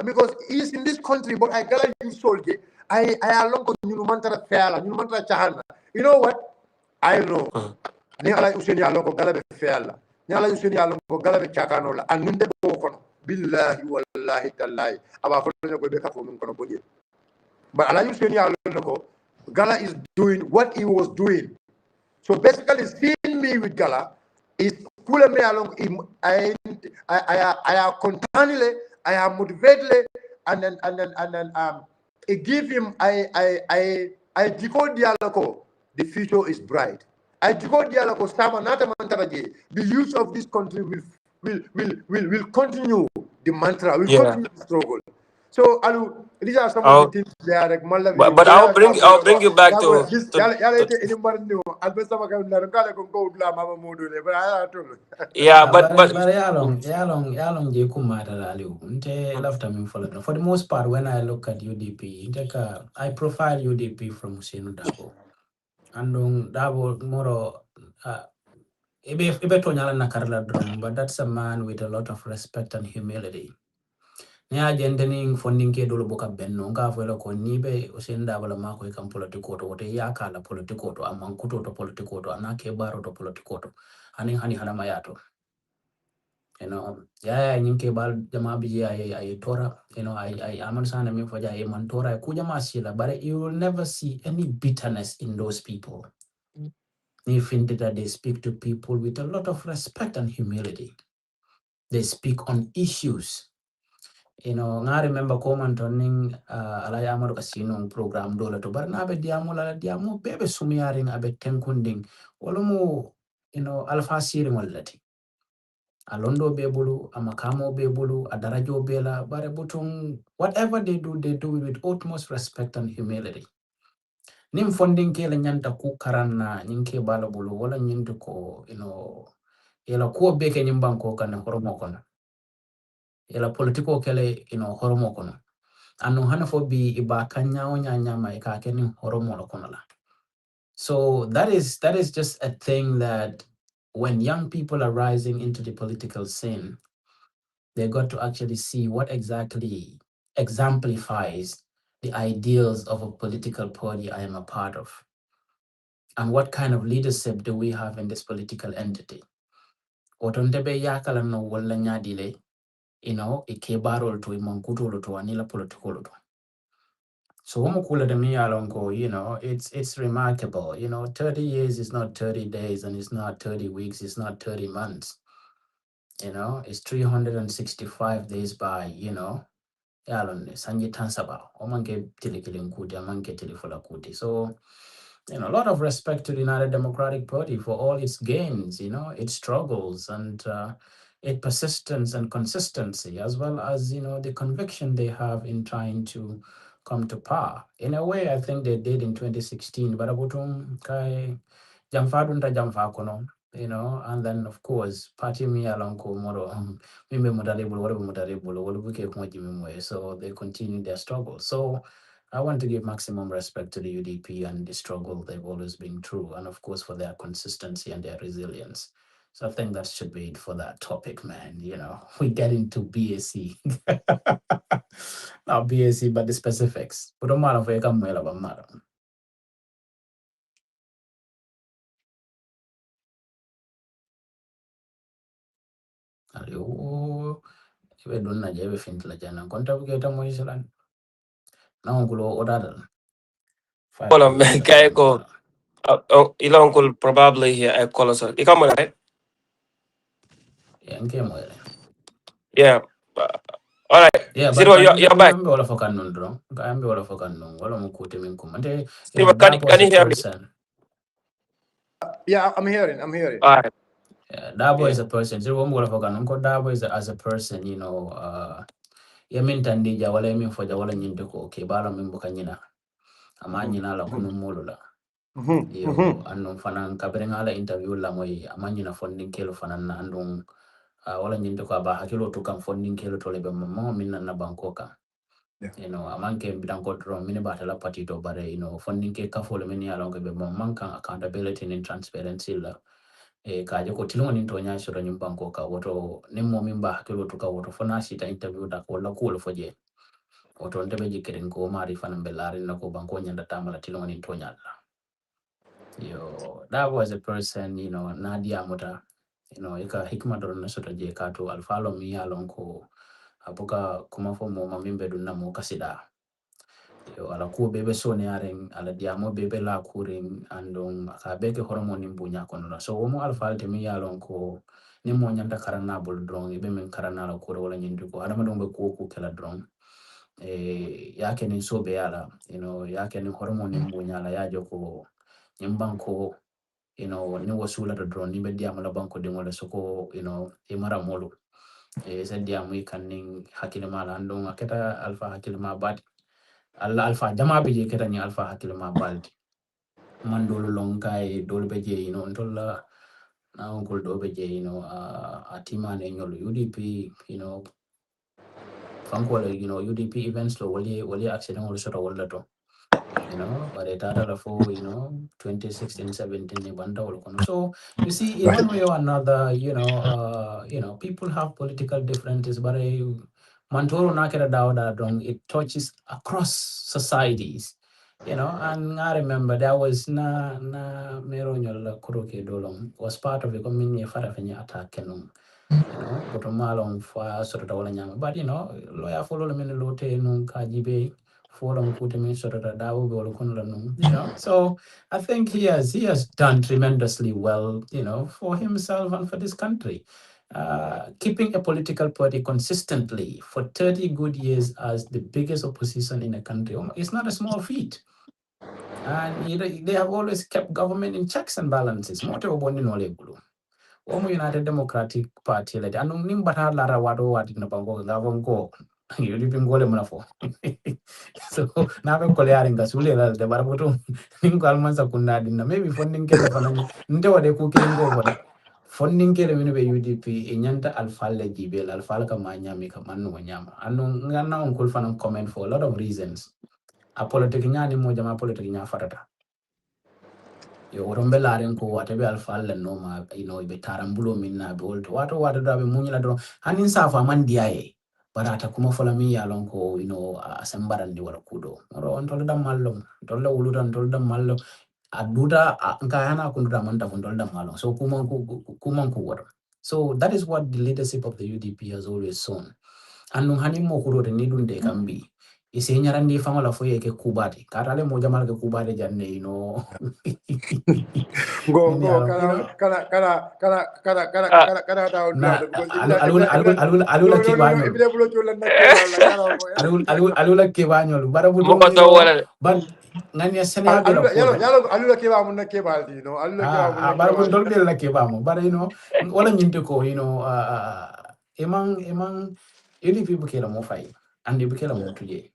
[SPEAKER 2] because he's in this country, but I Gala you soldier. I along with you mantra fair, you mantra chahana. You know what? I know. Ni Allah used to along with Gala fair. Ni Allah used to along with Gala chakanola. And nunde bokono. Billahi wallahi tallahi aba folo ko be ka fo min kono bodi but ala you seni ala ko Gala is doing what he was doing. So basically seeing me with Gala is kule me along I continually I am motivated and then it give him I decode dialogo the future is bright. I decode dialogo sama nata mantaraje the youth of this country will continue the mantra, will
[SPEAKER 1] Yeah.
[SPEAKER 2] continue the struggle. So Alu, these are some of the
[SPEAKER 1] I'll,
[SPEAKER 2] things there like Malawi,
[SPEAKER 1] but I'll bring you back
[SPEAKER 2] this
[SPEAKER 1] to,
[SPEAKER 2] yala
[SPEAKER 1] to
[SPEAKER 2] ite any more new albesta maka na kala ko go bla mama modu le but I told
[SPEAKER 1] yeah, but
[SPEAKER 3] But yeah, long, kumata aliu. Nte lafta mi follow. For the most part, when I look at UDP, I profile UDP from Hussein Dabo. Andong Dabo moro ibe tonyala na karla drum, but that's a man with a lot of respect and humility. Nya jendening funding ke dulu boka benno nga felo ko nibe Hussein Dabo la mako ikam politiko to wote yaka la politiko to amang kuto to politiko to anake baro to politiko to hani hana mayato. Yeah, nyinke bal jama biji ay tora, I aman sana mi faja ay man tora ku jama sila, but you will never see any bitterness in those people. They find that they speak to people with a lot of respect and humility. They speak on issues. I remember commenting alay amaro kasino program dola to bar na be diamo bebe sumiyaring abe tenkunding walomo alfa siring wallati. Alondo bebulu, amakamo bebulu, adarajo bela, bare butung, whatever they do it with utmost respect and humility. Nim funding ke la nyanta ku karana nyinke bala bulu wala nyintu ko yela ko beke nyimbanko kana horomo kono. Yela politiko kele horomo kono. Anu hana fo bi iba kanya onya nyama ika keni horomo lo kono la. So that is just a thing that when young people are rising into the political scene, they got to actually see what exactly exemplifies the ideals of a political party I am a part of. And what kind of leadership do we have in this political entity? Otondebe yakala no wala nyadile, ikebarol to imankutolo to anila political to. So Omukula de Miyalongo, it's remarkable. 30 years is not 30 days and it's not 30 weeks, it's not 30 months. It's 365 days by, yalon sanji tansaba omanke tilikilin kuti amanke tilifula kuti. So a lot of respect to the United Democratic Party for all its gains, its struggles and its persistence and consistency, as well as the conviction they have in trying to come to power. In a way, I think they did in 2016, but abutum kai jamfadunta jamfakono. And then of course, party me along moro so they continue their struggle. So I want to give maximum respect to the UDP and the struggle they've always been through, and of course for their consistency and their resilience. So I think that should be it for that topic, man. We get into BAC, not BAC, but the specifics. But don't matter if I come well about matter. Aliyo, ibe donna jebe fintla jana. Konta buketa mo islan. Na ongulo odadal. 5
[SPEAKER 1] hold on,
[SPEAKER 3] minutes
[SPEAKER 1] man.
[SPEAKER 3] la jana
[SPEAKER 1] Kaiko,
[SPEAKER 3] mara.
[SPEAKER 1] Elon could probably hear a call us. You come on, right?
[SPEAKER 3] Yanke mo ele.
[SPEAKER 1] Yeah. Uh, all right.
[SPEAKER 3] Yeah,
[SPEAKER 1] Zero,
[SPEAKER 3] but
[SPEAKER 1] you're back.
[SPEAKER 3] mbe wala fokan nun dro. Mbe wala fokan nun. Wala mukuti minkum. Ante,
[SPEAKER 1] Steve,
[SPEAKER 3] that
[SPEAKER 1] can
[SPEAKER 3] was a
[SPEAKER 1] you hear me?
[SPEAKER 3] person.
[SPEAKER 2] yeah, I'm hearing.
[SPEAKER 1] All right.
[SPEAKER 3] Yeah, Dabo
[SPEAKER 1] Yeah.
[SPEAKER 3] is a person. Zero wala fokan nun. Ko Dabo is as a person, yamin tandija wala yamin foja wala nyinde ko okay bala min buka nyina. Ama nyina la kunu mulu la. Yo andong fanan kabrenga la interview la moy ama nyina funding kelo fanan na andong wala nyinde ko aba hakilo to kam funding kelo to lebe mama minna na bankoka. Amanke bidan control mini batala party to bare funding ke kafole mini along be manka accountability and transparency la kaje ko tilon ni to nya shiro nyum banko ka woto nimmo mimba hakilo to ka woto fona sita interview da ko la ko foje woto ndebe jikirin ko mari fanan be larin na ko banko nyanda tamala tilon ni to nya yo that was a person Nadia Mota ika hikma don na sota je kato alfalo mi alon ko abuka kuma fo mo mamimbe dunna mo kasida ala ku bebe soniaring ala diamo bebe la kuring andong akabeke hormone mbunya kono so womo alfa mi yalon ko ni mo nyanda karana bol drong ibe men karana la kuro wala nyindi ko adama dong be ku kala drong yake ni sobe yala yake ni hormone mbunya la yajo ko nyimbanko ni wasula to drone ni be diamo la banko de ngole soko imara molu sa diamo ikaning hakile mala andong aketa alfa hakile ma bad alla alfa jama be je keta ni alfa hakile ma baldi man dolu long kai dolu be je ntolla na onkol do be je atima ne nyolo UDP fanko la UDP events lo wali accident wala sota wala to but it had for 2016 17 ni banda wala kono so you see in one way or another people have political differences but mantoro na kera dawda dong it touches across societies and I remember there was na mero nyola kuroke dolong was part of the community fara fanya attack kenum but malong fa sort of wala nyama but lawyer follow the men lote nung kajibe follow kute men sort of dawo be wala kono nung so I think he has done tremendously well for himself and for this country keeping a political party consistently for 30 good years as the biggest opposition in a country is not a small feat. And they have always kept government in checks and balances. Mote obondi no legulu. Omo United Democratic Party lede. Anu nimbata lara wado wadi na bango gavongo. Yuli pingole munafo. So nabe kole aringa sule la de barabuto. Ningo almansa kunadi na maybe funding kele fanani. Nte wade kukiringo wada. Funding kele minu be UDP inyanta alfale jibel alfale kama nyami kama wanyama. Anu ngana unkul fanang comment for a lot of reasons. A politic nyani moja ma politic nya farata. Yo rombe laren ko watabe alfalla no ma be tarambulo minna be wolto wato da be munyila do hanin safa man diaye barata kuma fola mi yalon ko asambarandi wala kudo oro on tol dam mallo tol wuludan tol dam mallo aduda nka hana kunduda man ta tol dam mallo so kuma ku wado so that is what the leadership of the UDP has always shown anu hanin mo kudo ni dunde kambi ise nyarandi fangola foye ke kubati katale mo jamal ke kubati janne
[SPEAKER 2] go kana down
[SPEAKER 3] na
[SPEAKER 2] because
[SPEAKER 3] alula
[SPEAKER 2] if
[SPEAKER 3] kibanyol
[SPEAKER 2] they blow you na kebal la kana go
[SPEAKER 3] alula kibanyol barabuto
[SPEAKER 1] Moko to wala.
[SPEAKER 3] ban ngani sene abela koda
[SPEAKER 2] alula kebal mun na kebal alula kebal mun na
[SPEAKER 3] barabuto
[SPEAKER 2] kebal
[SPEAKER 3] dol bel la kibamo bara wala nyinte ko emang ili fi bukela mo fay andi bukela mo tuje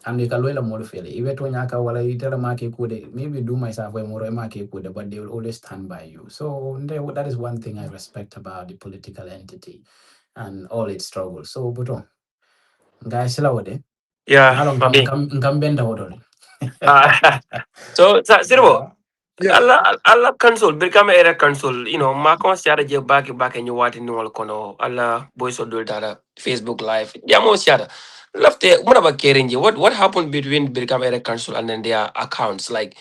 [SPEAKER 3] andi kaloela mo fele ibe to nyaka wala itela make kude maybe do myself way more make kude but they will always stand by you so that is one thing I respect about the political entity and all its struggles so buto ngai sila wode
[SPEAKER 1] Yeah,
[SPEAKER 3] nalong
[SPEAKER 1] mami.
[SPEAKER 3] ngam benda wodol
[SPEAKER 1] So, Sirbo,
[SPEAKER 2] yes
[SPEAKER 1] alla console, become era console, ma kon siara je back and you want in all kono, alla boys or do data, Facebook live. Yeah, most siara. Left what about caring you? What happened between become era console and then their accounts? Like,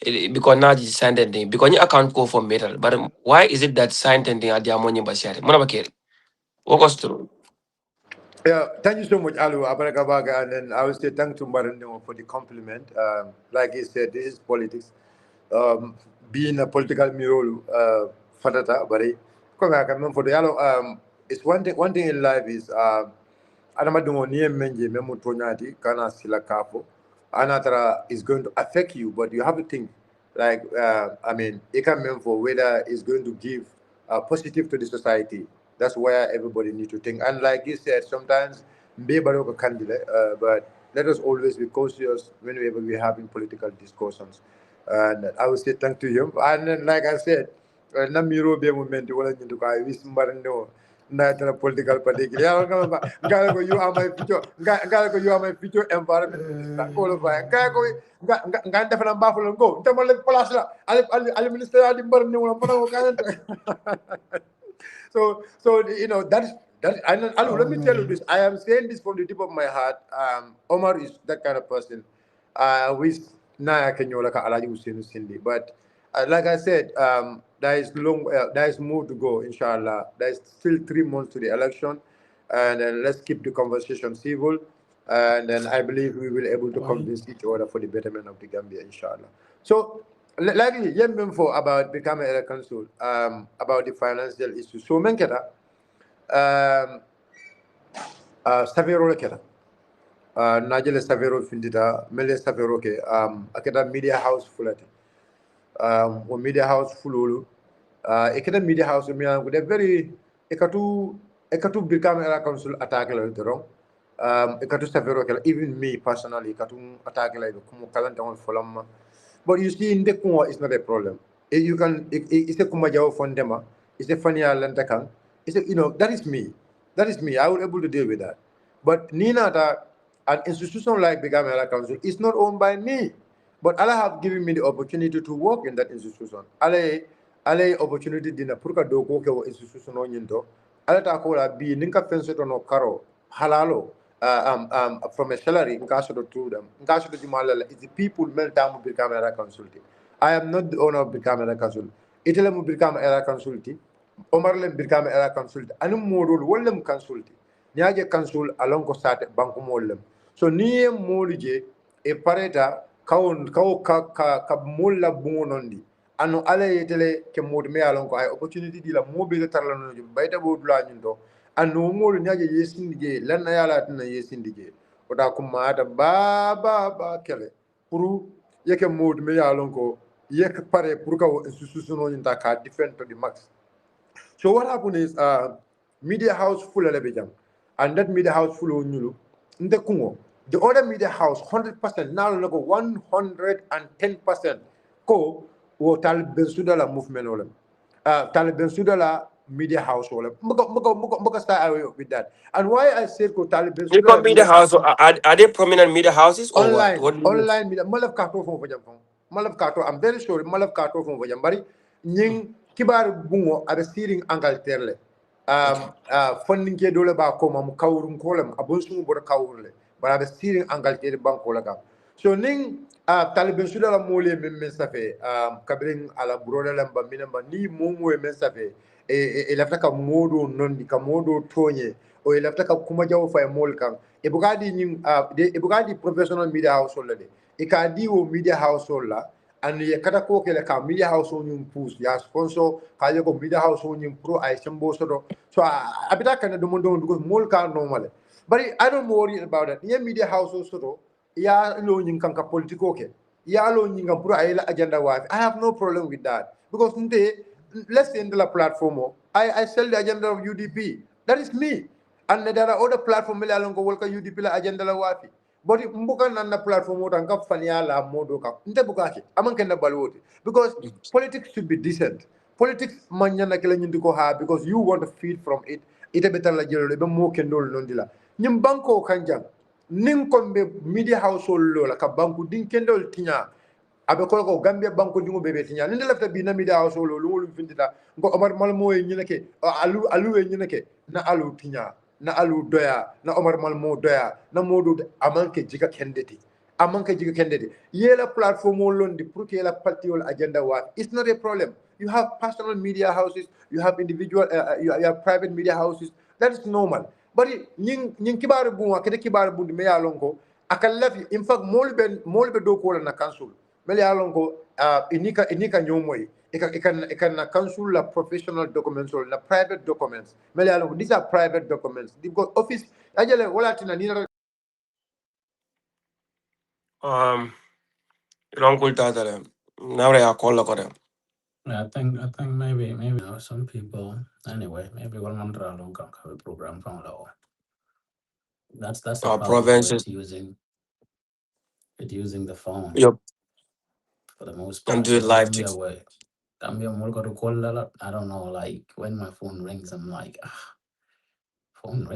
[SPEAKER 1] because now you signed thing, because your account go for metal, but why is it that signed thing at their money basiare? What about caring? Walk us through.
[SPEAKER 2] yeah, thank you so much, Alu Abarakabaga, and then I will say thank to Mbarendo for the compliment. Like he said, this is politics. Um, Being a political mirror, fatata, but come I can for the yellow. It's one thing. One thing in life is adama dungo niye menje memu tonyati kana sila kapo. Another is going to affect you, but you have to think like I mean, it can mean for whether it's going to give positive to the society. That's where everybody needs to think. And like you said, sometimes be baroko candidate, but let us always be cautious whenever we're having political discussions. And I would say thank to him. And then, like I said, na miro be moment wala nyindu ka wis mbarno na tara political party ya ngala ko you are my future ngala ko you are my future environment minister ko lo ba ngala ko nga defana mbafalo ngo tamal place la al minister di mbarno wala ko kan so that and Alu, let me tell you this. I am saying this from the tip of my heart. Omar is that kind of person. With Naya Kenyola ka Alaji Hussein Sindi. But like I said, there is more to go, inshallah. There is still 3 months to the election. And let's keep the conversation civil. And then I believe we will able to
[SPEAKER 3] Why?
[SPEAKER 2] convince each other for the betterment of the Gambia, inshallah. So, likely, for about becoming a council, about the financial issue. So, menketa, um, Savero Keta, Najele Savero Findita, Mele Savero ke, Akeda Media House Fulati, o Media House Fululu, Ekeda Media House, with a very, Ekatu become a council attack later on. Ekatu Savero Kela, even me personally, Ekatu attack like Kumu Kalanta on Folama. But you see, in the Kuma, it's not a problem. You can, it's a Kumajao Fondema, it's a funny island, it's a, that is me. That is me. I will able to deal with that. But Nina, that an institution like the Gamera Council is not owned by me. But Allah have given me the opportunity to work in that institution. Allah opportunity dina purka doko ke institution on yinto. Allah ta kola bi ninka fense to no karo halalo from a salary in cash to them. In cash to Jumala is the people melt down will become a consulting. I am not the owner of the camera consult. It'll become a consulting. Omar lem become a consult. Anu modul wollem consult. Niaje consult along ko sate banku mollem. So niye molije e pareta kawon ka molla bungonondi. Anu ala yetele ke mod me along ko ay opportunity di la mobile tarla no bayta bo dula nyindo. Anu molu niaje yesindije lan yala tan yesindije. Oda kuma ata ba kele. Pour yeke mod me along ko yek pare pour ka institution on ka defend to the max. So what happened is media house full of jam, and that media house full of nyulu. Nde kungo. The other media house 100% now look 110% ko wo Talib Bensudala movement wala. Talib Bensudala media house wala. Muka start away with that. And why I said ko Talib
[SPEAKER 1] You come
[SPEAKER 2] Bensudala
[SPEAKER 1] media
[SPEAKER 2] media
[SPEAKER 1] house. Are they prominent media houses or what?
[SPEAKER 2] online
[SPEAKER 1] What do you mean?
[SPEAKER 2] media malaf kato fon fo jam fon malaf kato I'm very sure malaf kato fon fo jam bari nying kibar bungo abe siring Angleterre le
[SPEAKER 1] Okay.
[SPEAKER 2] funding ke dole ba ko mam kawrun kolam abun sumu bor kawrule bara abe siring Angleterre banko la kam so ning talibin suda la mole men safe kabring ala broda lamba minamba ni momo men safe e lafta ka modo nondi ka modo tonye o e lafta ka kuma jaw fa mol kan e bugadi nyim e bugadi professional media household la de e ka di o media household la and ye kata ko kele ka media household nyum push ya sponsor ka ye ko media household nyum pro ay sembo sodo so abita kan do mondo because mol ka normal but I don't worry about that ye media household sodo ya lo nyin kan ka politiko ke ya lo nyin kan pro ay la agenda wa I have no problem with that because nte let's say in the platform I sell the agenda of UDP that is me and there are other platform mele alon ko wolka UDP la agenda la wafi but mbuka na platform o tan ka fania la modo ka nte bukake aman ken na balwote because politics should be decent politics manya na kala nyindi ko ha because you want to feed from it ite betal la jelo be mo ken dol non dila nyim banko kanjang nin kombe media household lola ka banku din ken dol tinya abe ko Gambia banko dingo bebe tinya ninde lafta bi na media household lo lu findita ngo Omar mal moy nyinake alu e nyinake na alu tinya na alu doya na Omar Malmo doya na modu amanke jiga kendeti yela platform londi pour que la party wal agenda wa it's not a problem you have personal media houses you have individual you have private media houses that is normal but ñing kibaru bu wa kete kibaru bu me ya lonko akal lafi in fact molbe do ko na council mel ya lonko inika nyomoy ikan na council la professional documents or la private documents mel ya lonko these are private documents because office ajele wala tina ni
[SPEAKER 1] Um, Long cool tata. Now they are call look.
[SPEAKER 3] I think maybe some people anyway. Maybe one month long can have a program from law. That's the problem
[SPEAKER 1] Provinces.
[SPEAKER 3] with using the phone
[SPEAKER 1] Yep.
[SPEAKER 3] for the most
[SPEAKER 1] And
[SPEAKER 3] part.
[SPEAKER 1] do it
[SPEAKER 3] Because in
[SPEAKER 1] live.
[SPEAKER 3] Gambia, where Gambia more got to call a lot. I don't know. Like when my phone rings, I'm like, phone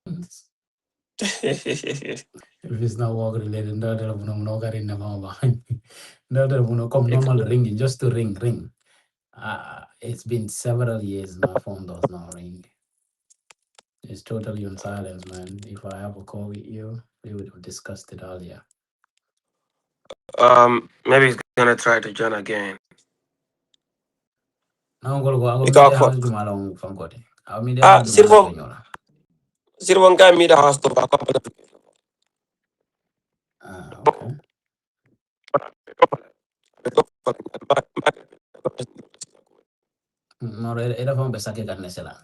[SPEAKER 3] rings. If it's not work related, no, come normal ringing just to ring. It's been several years. My phone does not ring. It's totally on silence, man. If I have a call with you, we would have discussed it earlier.
[SPEAKER 1] Maybe he's gonna try to join again.
[SPEAKER 3] Now I'm gonna go. I go
[SPEAKER 1] We
[SPEAKER 3] media
[SPEAKER 1] got
[SPEAKER 3] house
[SPEAKER 1] caught.
[SPEAKER 3] Jumalang from Koti. I media house Jumala
[SPEAKER 1] Sirvo
[SPEAKER 3] Penyola.
[SPEAKER 1] Sirvo guy meet the house to back up.
[SPEAKER 3] Okay. No, era fue empezar que carne se la.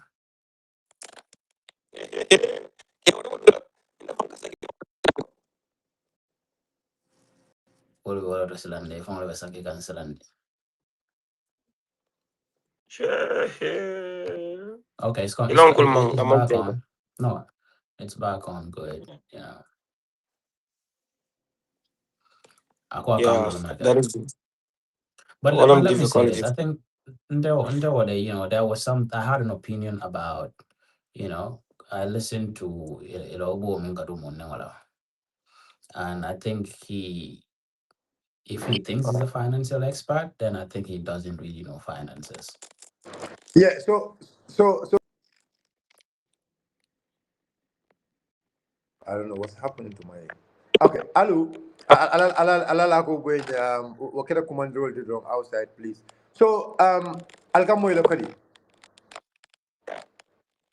[SPEAKER 3] Olu wala resilande, fue empezar que cancelande. Okay, it's back on. No, it's back on. Good. Yeah. Aku
[SPEAKER 1] Yeah,
[SPEAKER 3] account like
[SPEAKER 1] that
[SPEAKER 3] that.
[SPEAKER 1] is
[SPEAKER 3] But
[SPEAKER 1] one of
[SPEAKER 3] let me say this.
[SPEAKER 1] difficulties.
[SPEAKER 3] I think there was some. I had an opinion about. I listened to Ilobo Mingadumo Newala, and I think if he thinks he's a financial expert, then I think he doesn't really know finances.
[SPEAKER 2] Yeah. So I don't know what's happening to my. Okay, Alu, alala ko going wakera commando the wrong outside, please. So alkamo ilokadi.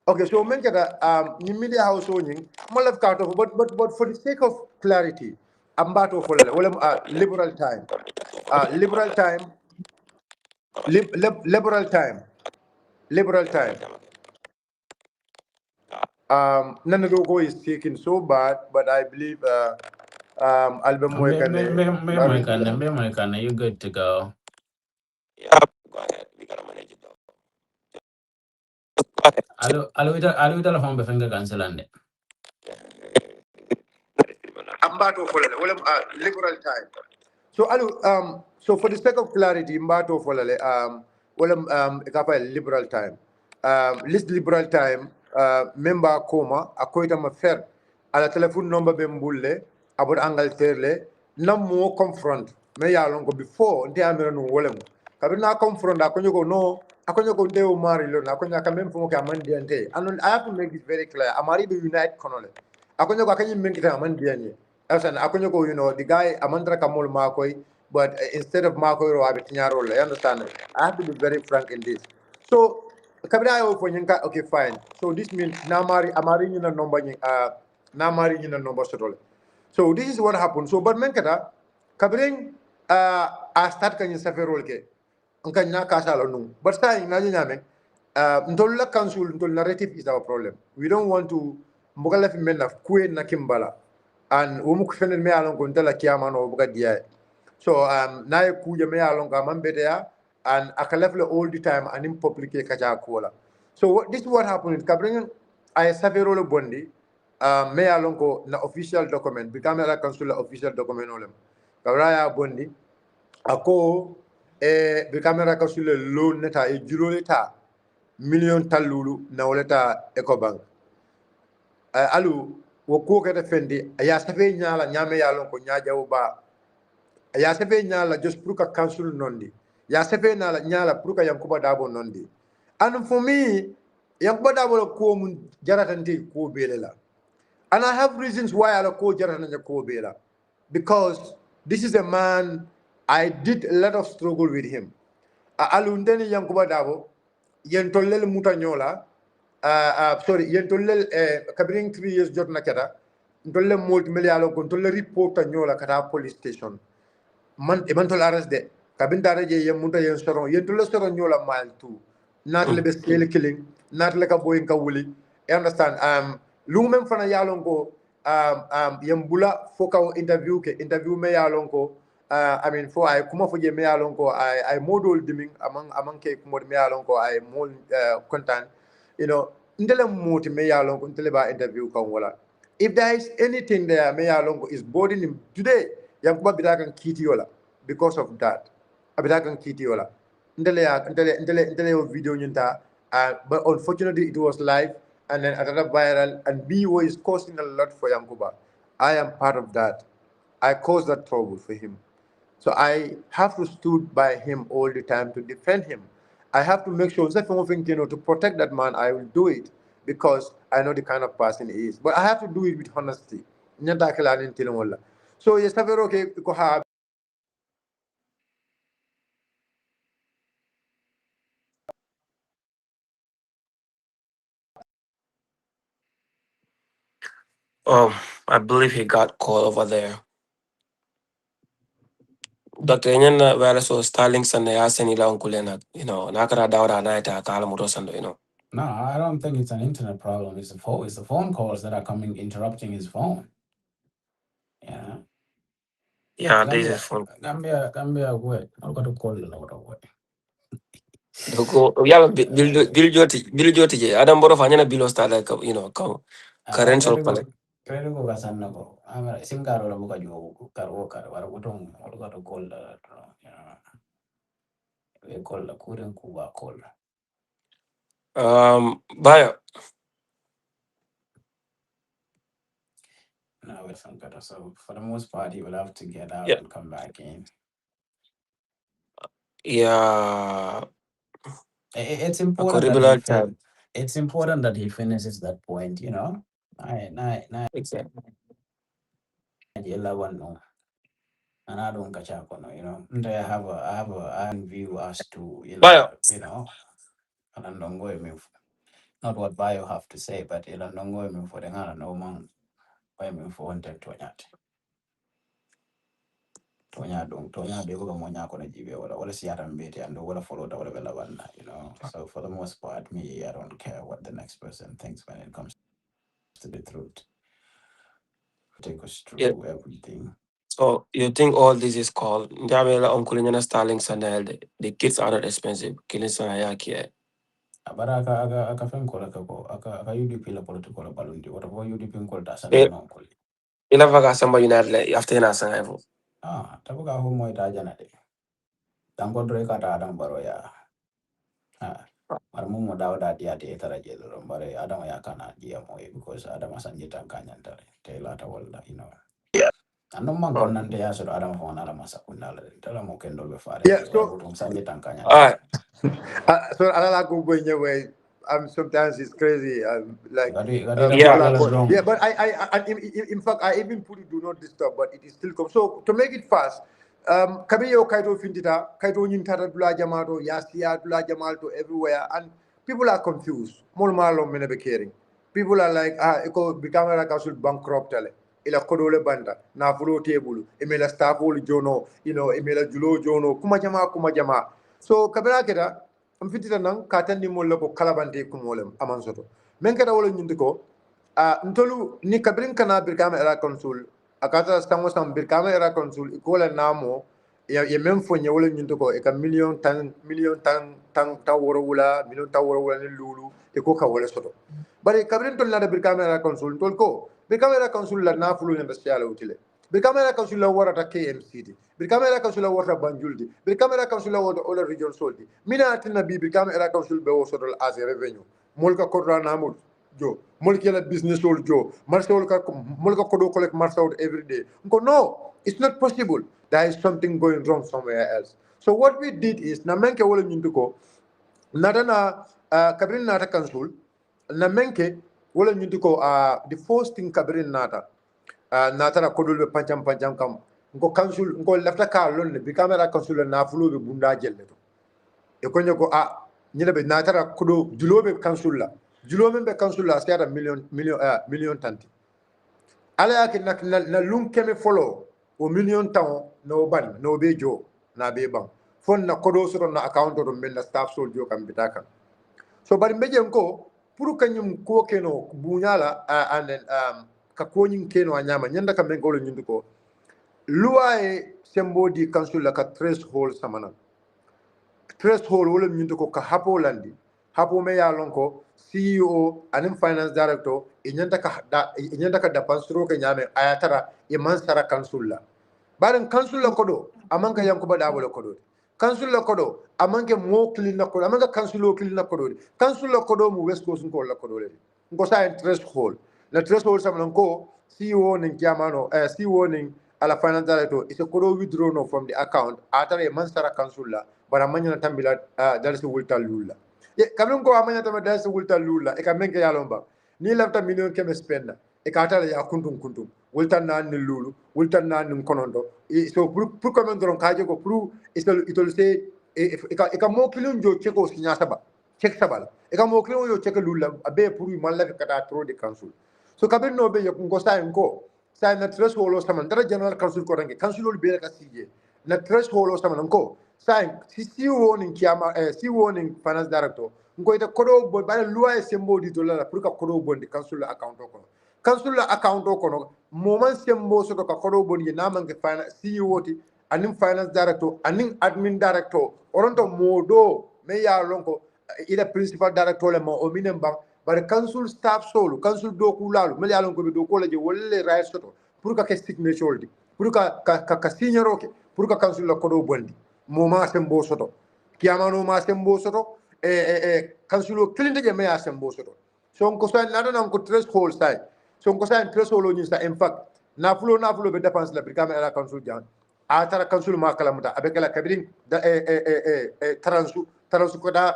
[SPEAKER 2] Okay, so men kata ni media house owning mo left out of but for the sake of clarity, ambato for liberal time. Liberal time, liberal time, liberal time. Nanadogo is taken so bad, but I believe album work and
[SPEAKER 3] You're good to go. Alu telephone befinga cancelande.
[SPEAKER 2] Ambato folale, liberal time. So alu so for the sake of clarity, Mbato folale ikapa liberal time. List liberal time member koma akoita ma fer ala telephone number be mbulle abot Angleterre le nam mo confront me ya longo before nte amira no wolem kabina confront akonyo ko no akonyo ko nte o mari lo na akonyo ka même fo ko amandi ante and I have to make this very clear amari be unite konole akonyo ko akanyi menkita amandi anye asan akonyo ko the guy amandra kamol makoy but instead of makoy ro abit nyaro le understand I have to be very frank in this so kabina yo for nyinka okay fine so this means namari amari nyina number namari nyina number sotole so this is what happened so but menkata kabring a start kan saferol ke nkan nya kasala no but say na nyame ntolla council ntol narrative is our problem we don't want to mbugala fi menna kuwe na kimbala and wo mu fenen me alon ko ntala kiyama no buga diya so na ye kuje me alon ka man betea and akalefle all the time and in public kaja kola so this is what happened kabring ay saferol bondi me alon ko na official document bi camera council official document olem kabraya bondi ako be camera ka sule loan neta e juro leta million talulu na woleta ecobank alu wo ko kete fendi ya safe nyala nyame ya lon ko nyaajaw ba ya safe nyala just pour ka council nondi ya safe nyala pour ka yankuba dabo nondi and for me yankuba dabo ko mun jaratante ko belela and I have reasons why I ko jaratante ko bela because this is a man I did a lot of struggle with him alundeni yankuba dabo yen tollel muta nyola sorry yen tollel kabirin 3 years jot na keta tolle multimillion ko tolle report nyola kata police station man e man tol arrest de kabin dara je yem muta yen soron yen tolle soron nyola mal tu natle be sel killing natle ka boyin ka wuli you understand lu mem fana yalon ko yem bula fo ka interview me yalon ko I mean for I kuma fo je me yalon ko I modol diming among ke kuma me yalon ko I mol content ndele moti me yalon ko ndele ba interview kan wala if there is anything there me yalon ko is boarding him today yankuba bitakan kiti yola because of that abitakan kiti yola ndele yo video nyinta but unfortunately it was live and then another viral and BO is causing a lot for Yankuba. I am part of that. I caused that trouble for him. So I have to stood by him all the time to defend him. I have to make sure to protect that man. I will do it because I know the kind of person he is. But I have to do it with honesty. So yes, okay, ko ha
[SPEAKER 1] I believe he got caught over there. Dr. Nyana wala so Starlink sanda ya seni la onkule na nakara dawra na ita kala moto sando
[SPEAKER 3] No, I don't think it's an internet problem. It's the phone calls that are coming interrupting his phone. Yeah.
[SPEAKER 1] Yeah, this is
[SPEAKER 3] Gambia,
[SPEAKER 1] fun.
[SPEAKER 3] what? I've got to call it what?
[SPEAKER 1] Doko yala bil joti je adam boro fanya na bilo style ka current sol pale.
[SPEAKER 3] Credit go kasan na ko. Amara sim karo la buka jo karo wala utong all got to call we call la kuren kuba call.
[SPEAKER 1] Baya.
[SPEAKER 3] Now it's some better. So for the most part, he will have to get out
[SPEAKER 1] Yeah.
[SPEAKER 3] and come back in.
[SPEAKER 1] Yeah.
[SPEAKER 3] It's
[SPEAKER 1] A
[SPEAKER 3] important that
[SPEAKER 1] curricular time.
[SPEAKER 3] it's important that he finishes that point. I
[SPEAKER 1] Exactly.
[SPEAKER 3] no, and I don't catch up on And I have a view as to
[SPEAKER 1] Baya.
[SPEAKER 3] and don't go not what bio have to say, but don't go for the no man for wanted to that. Tonya de ko mo nya ko na jibe wala si yaram beti and wala follow da wala bela so for the most part me I don't care what the next person thinks when it comes to the truth. Take us
[SPEAKER 1] Yeah.
[SPEAKER 3] through everything.
[SPEAKER 1] So you think all this is called Ndabela uncle nyana Starlink sanda the kids are not expensive. Killing sana yaki.
[SPEAKER 3] But aka fen ko la ko aka UDP la political balundi what about UDP ko ta san no ko
[SPEAKER 1] Ila vaga samba United after na sanga evo.
[SPEAKER 3] tabuka ho mo ita jana de tango dre ka ta adam baro ya marmu mo daw da dia de tara je do bare adam ya kana dia mo because adam asan jitan kanya tare te la ta wala ano man kon nante ya so adam fo na la masa kunala tala mo kendo be fare
[SPEAKER 2] Yeah,
[SPEAKER 3] je wala
[SPEAKER 2] so
[SPEAKER 3] butum sanje tankanya tare.
[SPEAKER 1] Alright.
[SPEAKER 2] so I like go going your way. Sometimes it's crazy.
[SPEAKER 3] Gadi da
[SPEAKER 2] People
[SPEAKER 1] Yeah.
[SPEAKER 2] are
[SPEAKER 3] bugala
[SPEAKER 2] caught.
[SPEAKER 3] drone.
[SPEAKER 2] Yeah, but in fact, I even put it do not disturb, but it is still come. So to make it fast, kabiyo kaito fintita, kaito nyintata dula jamato, yasia dula jamalto everywhere, and people are confused. More malo menebe caring. People are like, iko bikamera kasul bankrupt tele. Ila kodole banda na fulo table emela staffol jono emela julo jono kuma jama so kabira keda am fitita nan ka tan ni molle ko kalabante ko molem aman soto men kada wala nyindi ko ntolu ni kabirin kana birkama era consul akata stango sam birkama era consul ikola namo ya men fo nya wala nyindi ko e ka million tan woro wala million tan woro wala ni lulu e ko ka wala soto bari kabirin tol na birkama era consul tol ko birkamera council la nafulu nyanda siala utile birkamera council la warata KMCD birkamera council la warata Banjuldi birkamera council la warata Ola region soldi mina atina bi birkamera council be wo sodol as revenue molka kodra namul jo molki la business ol jo marsol ka molka kodo collect marsol every day ngo no it's not possible there is something going wrong somewhere else so what we did is na menke wala nyinduko natana kabrin nata council na menke wala nyinti ko the first thing kabirin nata nata na kodul be pancam kam ngo council ngo lafta ka lon bi camera council na fulo be bunda jelle to e ko nyoko nyina be nata na kodo julobe council la julobe be council la sta million tanti ala yake na lum keme follow o million tan no ban no be jo na be ban fon na kodo so na account to men na staff sol jo kam bitaka so bari mbejen ko pour kanyum ko keno buñala anen ka koñin keno a ñama ñanda kam men golo ñindi ko loi e sembo di council la ka threshold samana threshold wala ñindi ko ka hapo landi hapo me ya lon ko CEO anim finance director e ñanda ka da pansuro ke ñame ayatara e mansara council la barin council la kodo amanka yankuba dawolo kodo council la kodo amanke mo clean la kodo amanka council o clean la kodo council la kodo mu west coast ko la kodo le ngo sa en threshold la threshold sam ko CEO nin kiamano CEO nin ala finance director is a kodo withdraw no from the account atare mansara council la bara manya tambila dalsi wulta lula ye kamen ko amanya tamma dalsi wulta lula e kamen ke yalomba ni lafta million keme spenda e ka tala ya kuntum wultan na ni lulu wultan na ni konondo so pour comme ndron kaje ko pour itol se e ka mo kilon jo cheko sinya saba chek sabala e ka mo kilon yo cheka lula abe pour malla ka kata trop de council so kaben no be yo ko sa en ko sa na tres wolo sama dara general council ko range council be ka sije na threshold o sama ko sai si CEO nin kiyama CEO nin finance director ngo ita kodo bo bana loi sembo di dollar pour ka kodo bondi council account ko council account ko moment sembo so ka kodo bondi na man ke finance CEO ti anin finance director anin admin director oronto modo me ya lonko ila principal director le mo o minen bang bare council staff solo council do kulalu me ya lonko be do ko la je wolle right soto pour ka signature di pour ka signero ke pour ka council la kodo bondi moment sembo soto kiamano ma sembo soto council kilinde je me ya sembo soto Sonko sa nada nan ko threshold sai Sonko sa threshold ni sa in fact na fulo be dépense la brigame ala council jan a tara council ma kala muta avec la cabinet da taransu ko da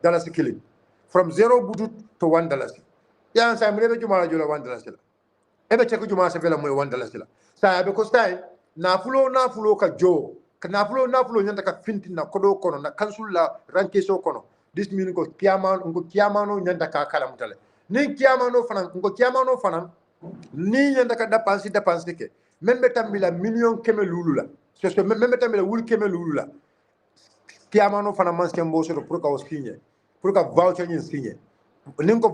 [SPEAKER 2] dalasi killing from $0 to $1 ya sa mrebe juma jola $1 la ebe cheko juma sa fela moy $1 la sa be ko stay na fulo ka jo na fulo nyanta ka fintina kodo kono na council la ranke so kono this mean ko kiamano nyanta ka kala mutale ni kiamano fanan ni nyanta ka dépense ke membe tambila million keme lulula so membe tambila wul keme lulula kiamano fanan man sembo so pour ka o signer pour ka voucher ni signer ninko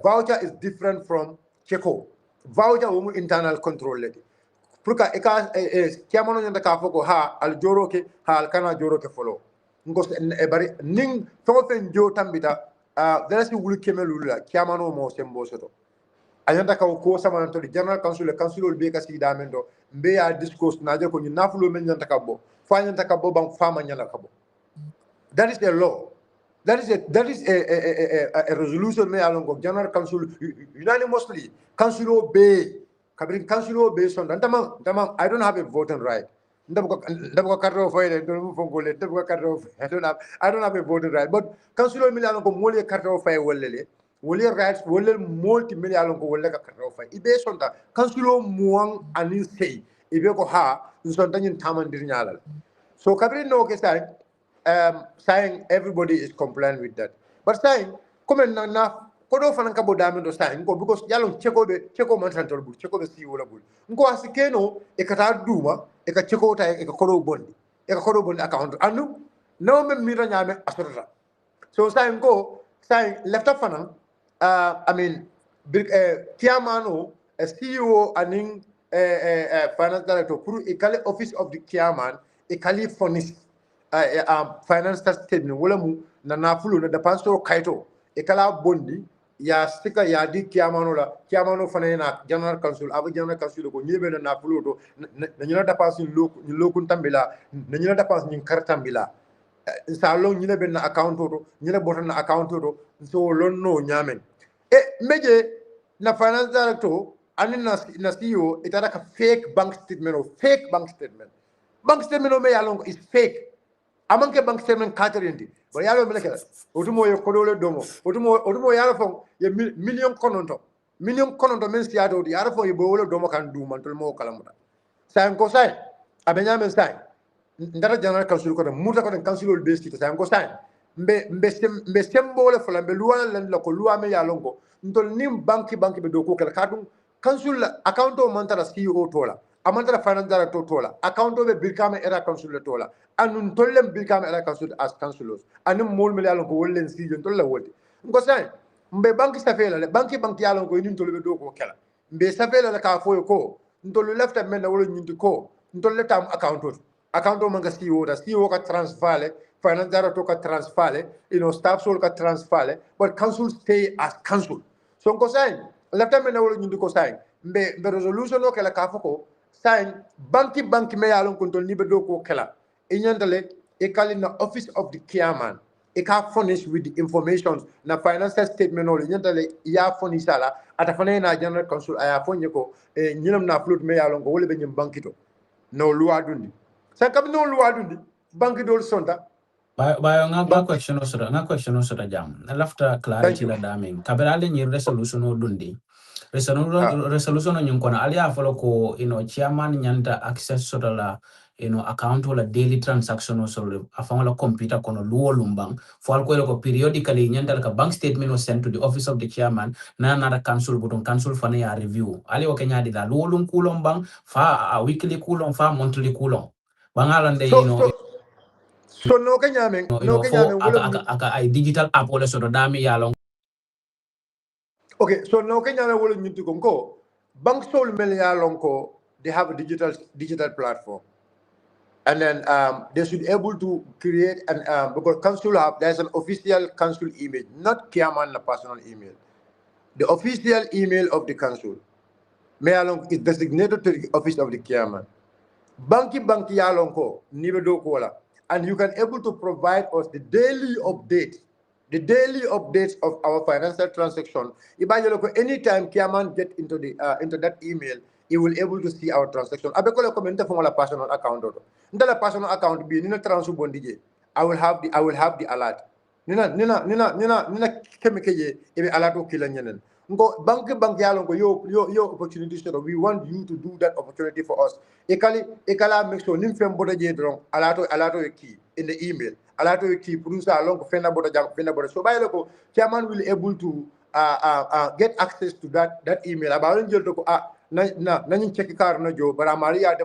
[SPEAKER 2] voucher is different from cheko voucher wo internal control leti pour ka kiamano nyanta ka foko ha al joro ke ha al kana joro ke folo ngo bari ning to fen jo tambita dalasi wul keme lulula kiamano mo sembo so ayanta ko sama to general council be ka sida men do be ya discourse na je ko ni nafulo men nyanta kabbo fa nyanta kabbo bang fama nyala kabbo that is the law that is a resolution me along go general council unanimously council be kabrin council be son tamam I don't have a voting right ndabo karro fayde do mo ngole ndabo karro I don't have a voting right but council me along ko mole karro fay wollele woli rights woli multi-million ko wolle ka karro fay ibe sonta kansulo muang anin sey ibe ko ha sonta nyin tamandir nyalal so kabri no ke saying everybody is compliant with that but saying comme na ko do fanan ka bodami do saying ko because yalon cheko man tantor bu cheko be si wala bul ngo asikeno e kata duma e ka cheko ta e ka kodo bondi account anu no me mira nyame asura so saying ko saying left up fanan I mean, Kiamano, a CEO and finance director, pour a office of the Kiaman, a Californis, finance statement, Wolamu, Nanafulu, the Pastor Kaito, a Kala Bondi, ya sticker ya di Kiamano Fanena, General Council, Ava General Council, Niven and Napuluto, Nanina Pass in Lokuntambila, Nanina Pass in Kartambila. Salon nyine ben na account oto nyine botan na account oto so lon no nyamen meje na finance director ani na CEO itara ka fake bank statement o me yalon is fake amanke bank statement katerendi ba yalo me lekala otumo yo kodole domo otumo yalo fon ye million kononto men siado di yalo fon ye bo wolo domo kan du man tol mo kala muta sa ko sai abenya men sai ndara general council ko muta ko council be sti ta ko san mbe sembo le fala mbe luwa len la ko luwa me ya lonko ndol nim banki be do ko kala kadum council account o mantara CEO tola amantara finance director tola account o be birkama era council le tola anun tollem birkama era council as councilors anum mol me ya lonko wollen si jon tolla wolti ko san mbe banki safela le banki ya lonko ni tolbe do ko kala mbe safela la ka foyo ko ndol lefta men na wolo nyindi ko ndol le tam account o manga CEO da CEO ka transfer finance director ka transfer staff soul ka transfer but council stay as council so ko sign lefta men wala nyindi ko sign mbe resolution o kala ka foko sign banki me yalon control ni be do ko kala e nyandale e kalina office of the chairman e ka furnish with the information na financial statement o nyandale ya furnish ala ata fane na general council aya fonye ko e nyinam na float me yalon ko wala be nyim banki to no loi dundi sa kam no loi dundi banki dol sonta
[SPEAKER 3] Bayo nga question osura jam lafta clarity la daming kaberale ni resolution o dundi resolution o nyonkona ali afolo ko chairman nyanta access sota la account wala daily transaction so afan la computer kono luwo lumbang fo ko ko periodically nyanta ka bank statement was sent to the office of the chairman na council button council fana ya review ali o kenya di la luwo lum kulon bang fa weekly kulon fa monthly kulon bangalande
[SPEAKER 2] so no kanyame
[SPEAKER 3] fo aka ay digital app wala so dami yalon.
[SPEAKER 2] Okay, so no kanyame wala nyinti ko bank sol mel yalon ko they have a digital platform. And then they should be able to create an because council there's an official council email, not chairman personal email. The official email of the council is designated to the office of the chairman. Banki yalonko nibedo kola, and you can able to provide us the daily updates of our financial transaction. Anytime chairman get into that email, he will able to see our transaction. Abekola comment from a personal account. Ndala personal account be nina transfer bondije. I will have the alert. Nina kemikeye ebe alert o kila nyenen. Ngo bank yalon ko yo opportunity so we want you to do that opportunity for us. Ekala make sure nim fem boda je dron alato key in the email. Alato key producer along fenda boda jam fenda boda. So by loko chairman will able to get access to that email. About njel to na nyin check car na jo bara Maria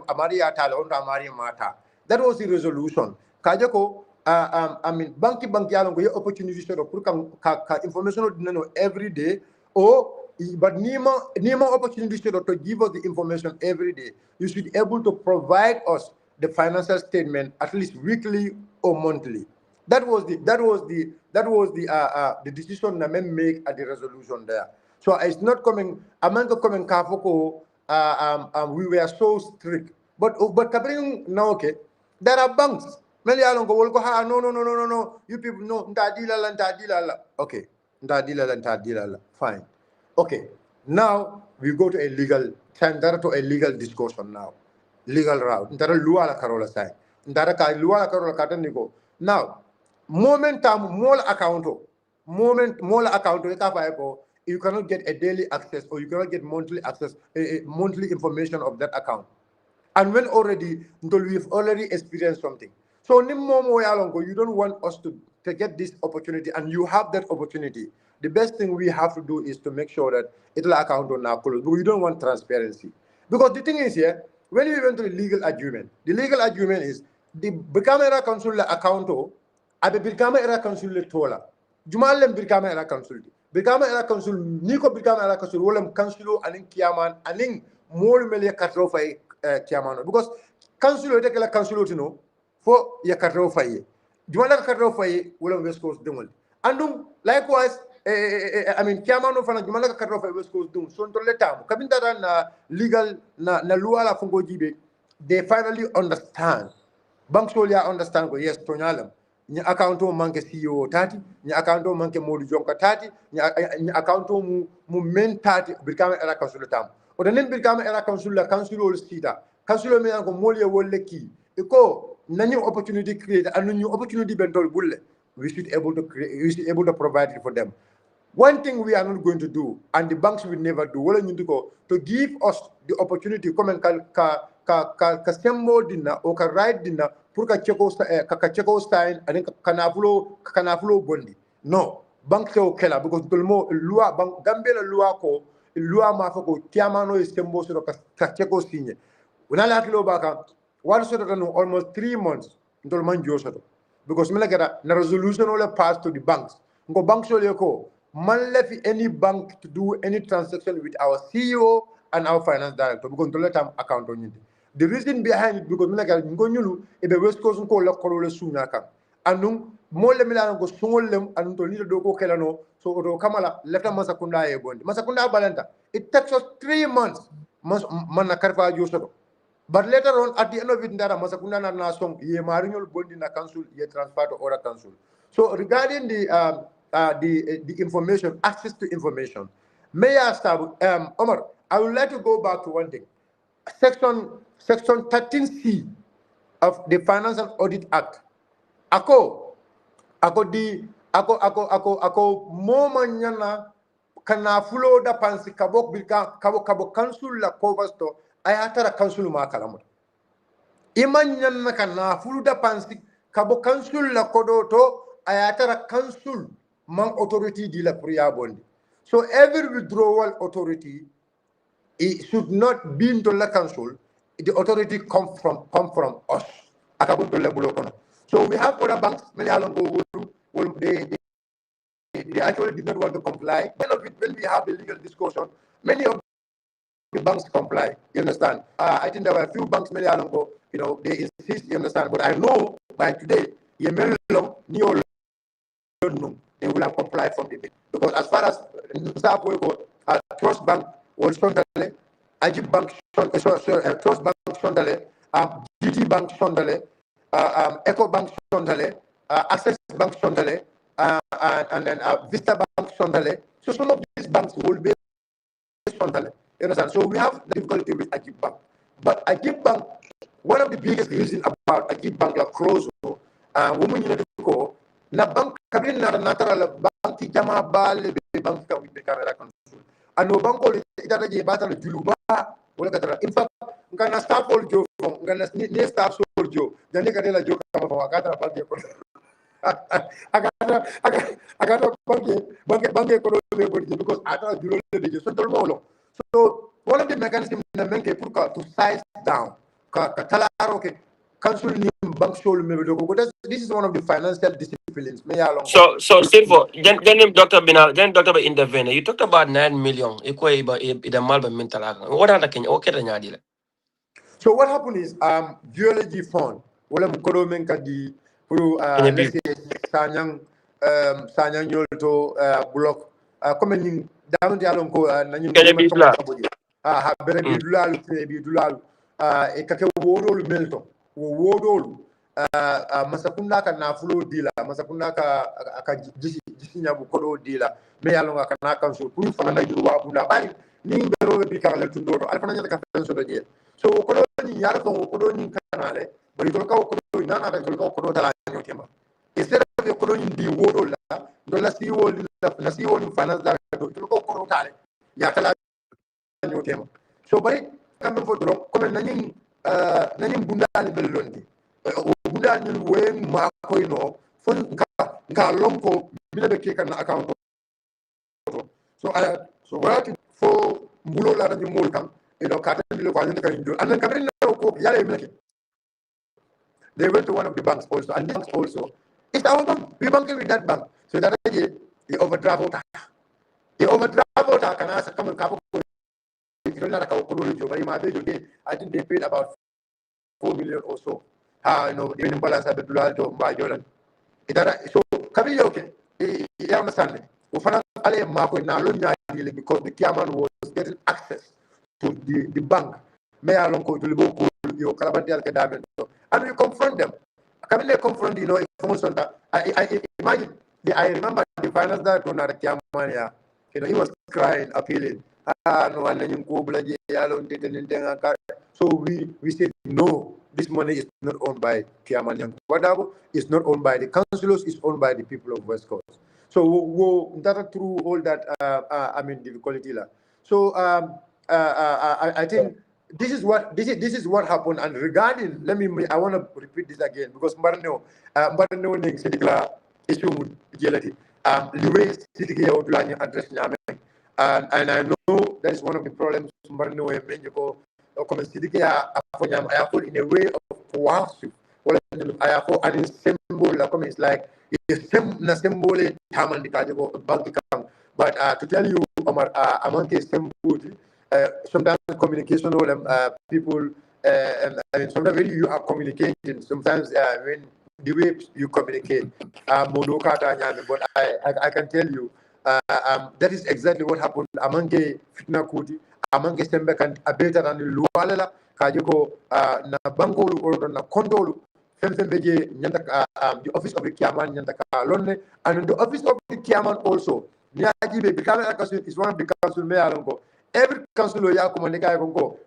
[SPEAKER 2] tala on Maria mata. That was the resolution. Kajako I mean banki yalon ko yo opportunity so pour ka information no every day. But Nima opportunity to give us the information every day. You should be able to provide us the financial statement at least weekly or monthly. That was the decision that men make at the resolution there. So it's not coming. Amanga coming kafoko. We were so strict, but kabring now okay. There are banks. Many along go no. You people no ntadila. Okay. Fine. Okay. Now we go to a legal discussion now. Legal route. Ntara lua la karola sai. Ntara ka lua la karola katan niko. Now, momentum mall account. You cannot get a daily access or you cannot get monthly access, monthly information of that account. And when we've already experienced something. So you don't want us to get this opportunity and you have that opportunity. The best thing we have to do is to make sure that it'll account on our close. But we don't want transparency. Because the thing is here, when we went to the legal agreement is the Bicamera Council account abe Bicamera Council tola. Jumalem Bicamera Council. Bicamera Council, Nico Bicamera Council, Wolem Council, aning Kiaman, aning more melia katrofai Kiamano. Because Council take la Council to know for ya katrofai. Jumala katrofai, Wolem West Coast Dungal. And likewise, I mean, Kiamano fana Jumala katrofai West Coast Dung. So to let them, Kabintara na legal na luala fungo jibe, they finally understand. Bank Solia understand go yes, Tonyalam. Ni accounto manke CEO 30, ni accounto manke Modi Jonka 30, ni accounto mu men 30 Birkama era council tam. O danen Birkama era council la council ol sita. Council me ko molie wolle ki. Iko nani opportunity create and new opportunity bentol bulle. We should able to provide it for them. One thing we are not going to do, and the banks will never do, to give us the opportunity to come and ka sembo dinna or ka ride dinna pour ka cheko style and kanafulo bondi. No, bank se okela because tolmo loi bank Gambia loi ma fako tiamano is sembo so ka cheko signe. Una la kilo baka one sort of almost 3 months ntol man josoto because mena kata na resolution ole pass to the banks. Ngo bank so leko man left any bank to do any transaction with our CEO and our finance director because to let them account on it. The reason behind it because mena kata ngo nyulu e be west coast ko la korole sunya kan anum molle milano go sungolem anum to lido ko kelano so do kamala leta masakunda e bondi masakunda balanta it takes us 3 months man na karfa josoto. But later on, at the end of it, Masakunda na song ye marinyol bondi na council ye transfer to other council. So regarding the information, access to information, may I start? Omar, I would like to go back to one thing. Section 13C of the Financial Audit Act. Ako moma nyana kana fulo da pansi kabok bilka kabo council la coversto ayatara council ma kalamu iman nyana kana fulo da pansi kabo council la kodoto ayatara council man authority di la priya bondi. So every withdrawal authority, it should not be into the council. The authority come from us. So we have other banks, they actually did not want to comply. When we have the legal discussion, many of the banks comply. You understand? I think there were a few banks many years ago, they insist. You understand? But I know by today, they will have complied from the bill. Because as far as Trust Bank was Shondale, Ajib Bank, Trust Bank Shondale, GT Bank Shondale, Eco Bank Shondale, Access Bank Shondale, and then Vista Bank Shondale. So some of these banks will be Shondale. You understand? So we have the difficulty with Ajib Bank. But Ajib Bank, one of the biggest reasons about Ajib Bank la close, women need to go. Na bank kabin na natural bank ti jama bale be bank ka with the camera control. Ano banko itata je bata le juluba wala katara. In fact, ngana staff all jo ngana ni staff all jo. Dani kadela jo kama kwa katara bank ko. Agata bank ko because ata julo le so tol molo. So one of the mechanisms na menke pour to size down ka talaro ke council ni bank show me this is one of the financial disciplines me along.
[SPEAKER 1] So Silvo, then Dr. Binal, then Dr. Intervene. You talked about 9 million. The Malba Mintalaga. What are the Kenya? Okay, the
[SPEAKER 2] So what happened is geology fund wala mukoro menka di pour let's say sanyang yolto block comme ni damu dialon ko nanyu ha bere bi dulalu bi dulalu e kake wodolu melto wodolu masakunda ka nafulo dila masakunda ka jisi nyabu kodo dila me yalo nga kana kan so pour fana na juwa bunda bari ni bero bi ka le tundo alfana nyata ka fenso de so kodo ni yaro ko kodo ni kanale bari ko kodo na na ko kodo dala ni kema instead of kodo ni di wodo la do la si wol la si wol finance da ko kodo tale ya kala ni kema so bari kam fo dro ko nanin bunda ni belondi bunda ni we ma ko no fon ka lonko bila be ke kan account so what for mbulo la di mol kam kata bilo ko ande kan do anan kabrin ko yale mi they went to one of the banks also and the banks also it's our bank we banking with that bank so that he overdraft kana sa kam ka ko na ka ko do bari ma be I think they paid about 4 million or so even balance a bit to buy Jordan so kabi okay you understand ufana ale mako na lo nyaali because the chairman was getting access to the bank me alon ko to libo ko yo kalabati al kadamen and you confront them kabile confront information that I imagine I remember the finance that on the chairman he was crying appealing no and then ko blaje alon teten so we said no, this money is not owned by Chairman Yang Wadabo, it's not owned by the councillors, it's owned by the people of West Coast. So that through all that difficulty. So I think this is what happened. And regarding, I want to repeat this again because Mbarno ning sidikla issue jelati. The way sidiki outline address and I know that is one of the problems Mbarno menjoko comme sidiki afonyam ayako in a way of coercive. Well, ayako and symbol comme it's like na symbol taman dikajo bank account. But to tell you, Omar, among the symbol, sometimes communication people, sometimes when you are communicating, sometimes when the way you communicate, but I can tell you, that is exactly what happened among the fitna kuti, among the sembe kan abeta than the lualela, kajiko na bangolu or na kondolu, the office of the chairman nyantaka and the office of the chairman also. Is one of the council mayor. Every council ya kumanika kongo.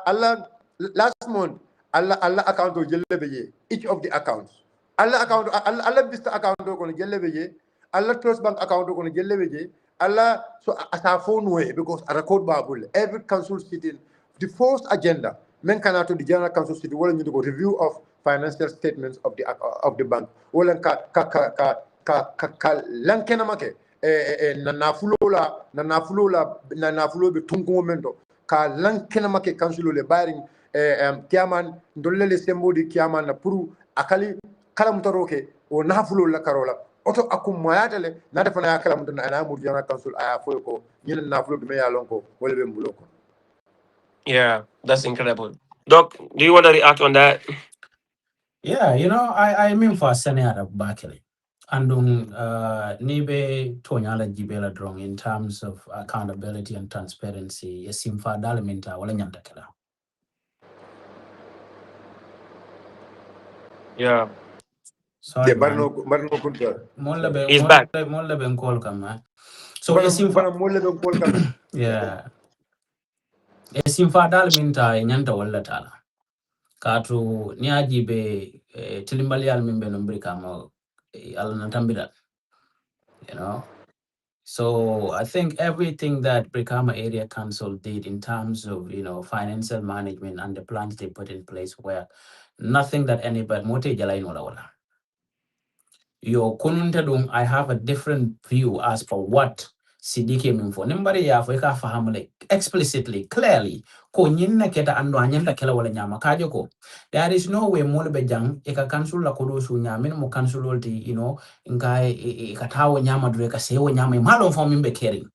[SPEAKER 2] Allah last month Allah account to jellebeye each of the accounts. Allah account Allah vista account to kono jellebeye. Allah trust bank account to kono jellebeye. Allah so as a phone way because at a code babul every council sitting the first agenda men cannot to the general council city will need to go review of financial statements of the bank. Wala ka lankena make na nafulo be tunko momento ka lankena make council le baring kiaman dolle sembodi kiaman na puru akali kala mutaroke o nafulo la karola oto akum mayatale nata fana ya kala mutana ana mu jana council aya foy ko ñil nafulo be ya lonko wala be mbulo ko.
[SPEAKER 1] Yeah, that's incredible. Doc, do you want to react on that?
[SPEAKER 3] Yeah, I mean for Senator Bakele. Andung nibe tonyala jibela drong in terms of accountability and transparency. Yesimfa dalaminta wala nyanta kala.
[SPEAKER 1] Yeah,
[SPEAKER 3] Sorry man.
[SPEAKER 2] Barno kunta.
[SPEAKER 1] he's back.
[SPEAKER 3] Molle ben call kama. So
[SPEAKER 2] Bana
[SPEAKER 3] yesimfa
[SPEAKER 2] molle be kol kan.
[SPEAKER 3] yeah. Yesimfa dalaminta nyanta wala tala. Katu ni ajibe tilimbali al mimbe nombri kama alanatambira. So I think everything that Brikama Area Council did in terms of, financial management and the plans they put in place were nothing that anybody mote jalai no wala. Yo kununtadum, I have a different view as for what CDK mean for. Nimbari ya for ika fahamule explicitly, clearly, ko nyinna keta ando anyenda kela wala nyama kajo ko. There is no way mole bejang ika cancel la kodo su nyamin mo cancel ulti, ngai ikatawo nyama dure ka sewo nyama imalo for mimbe caring.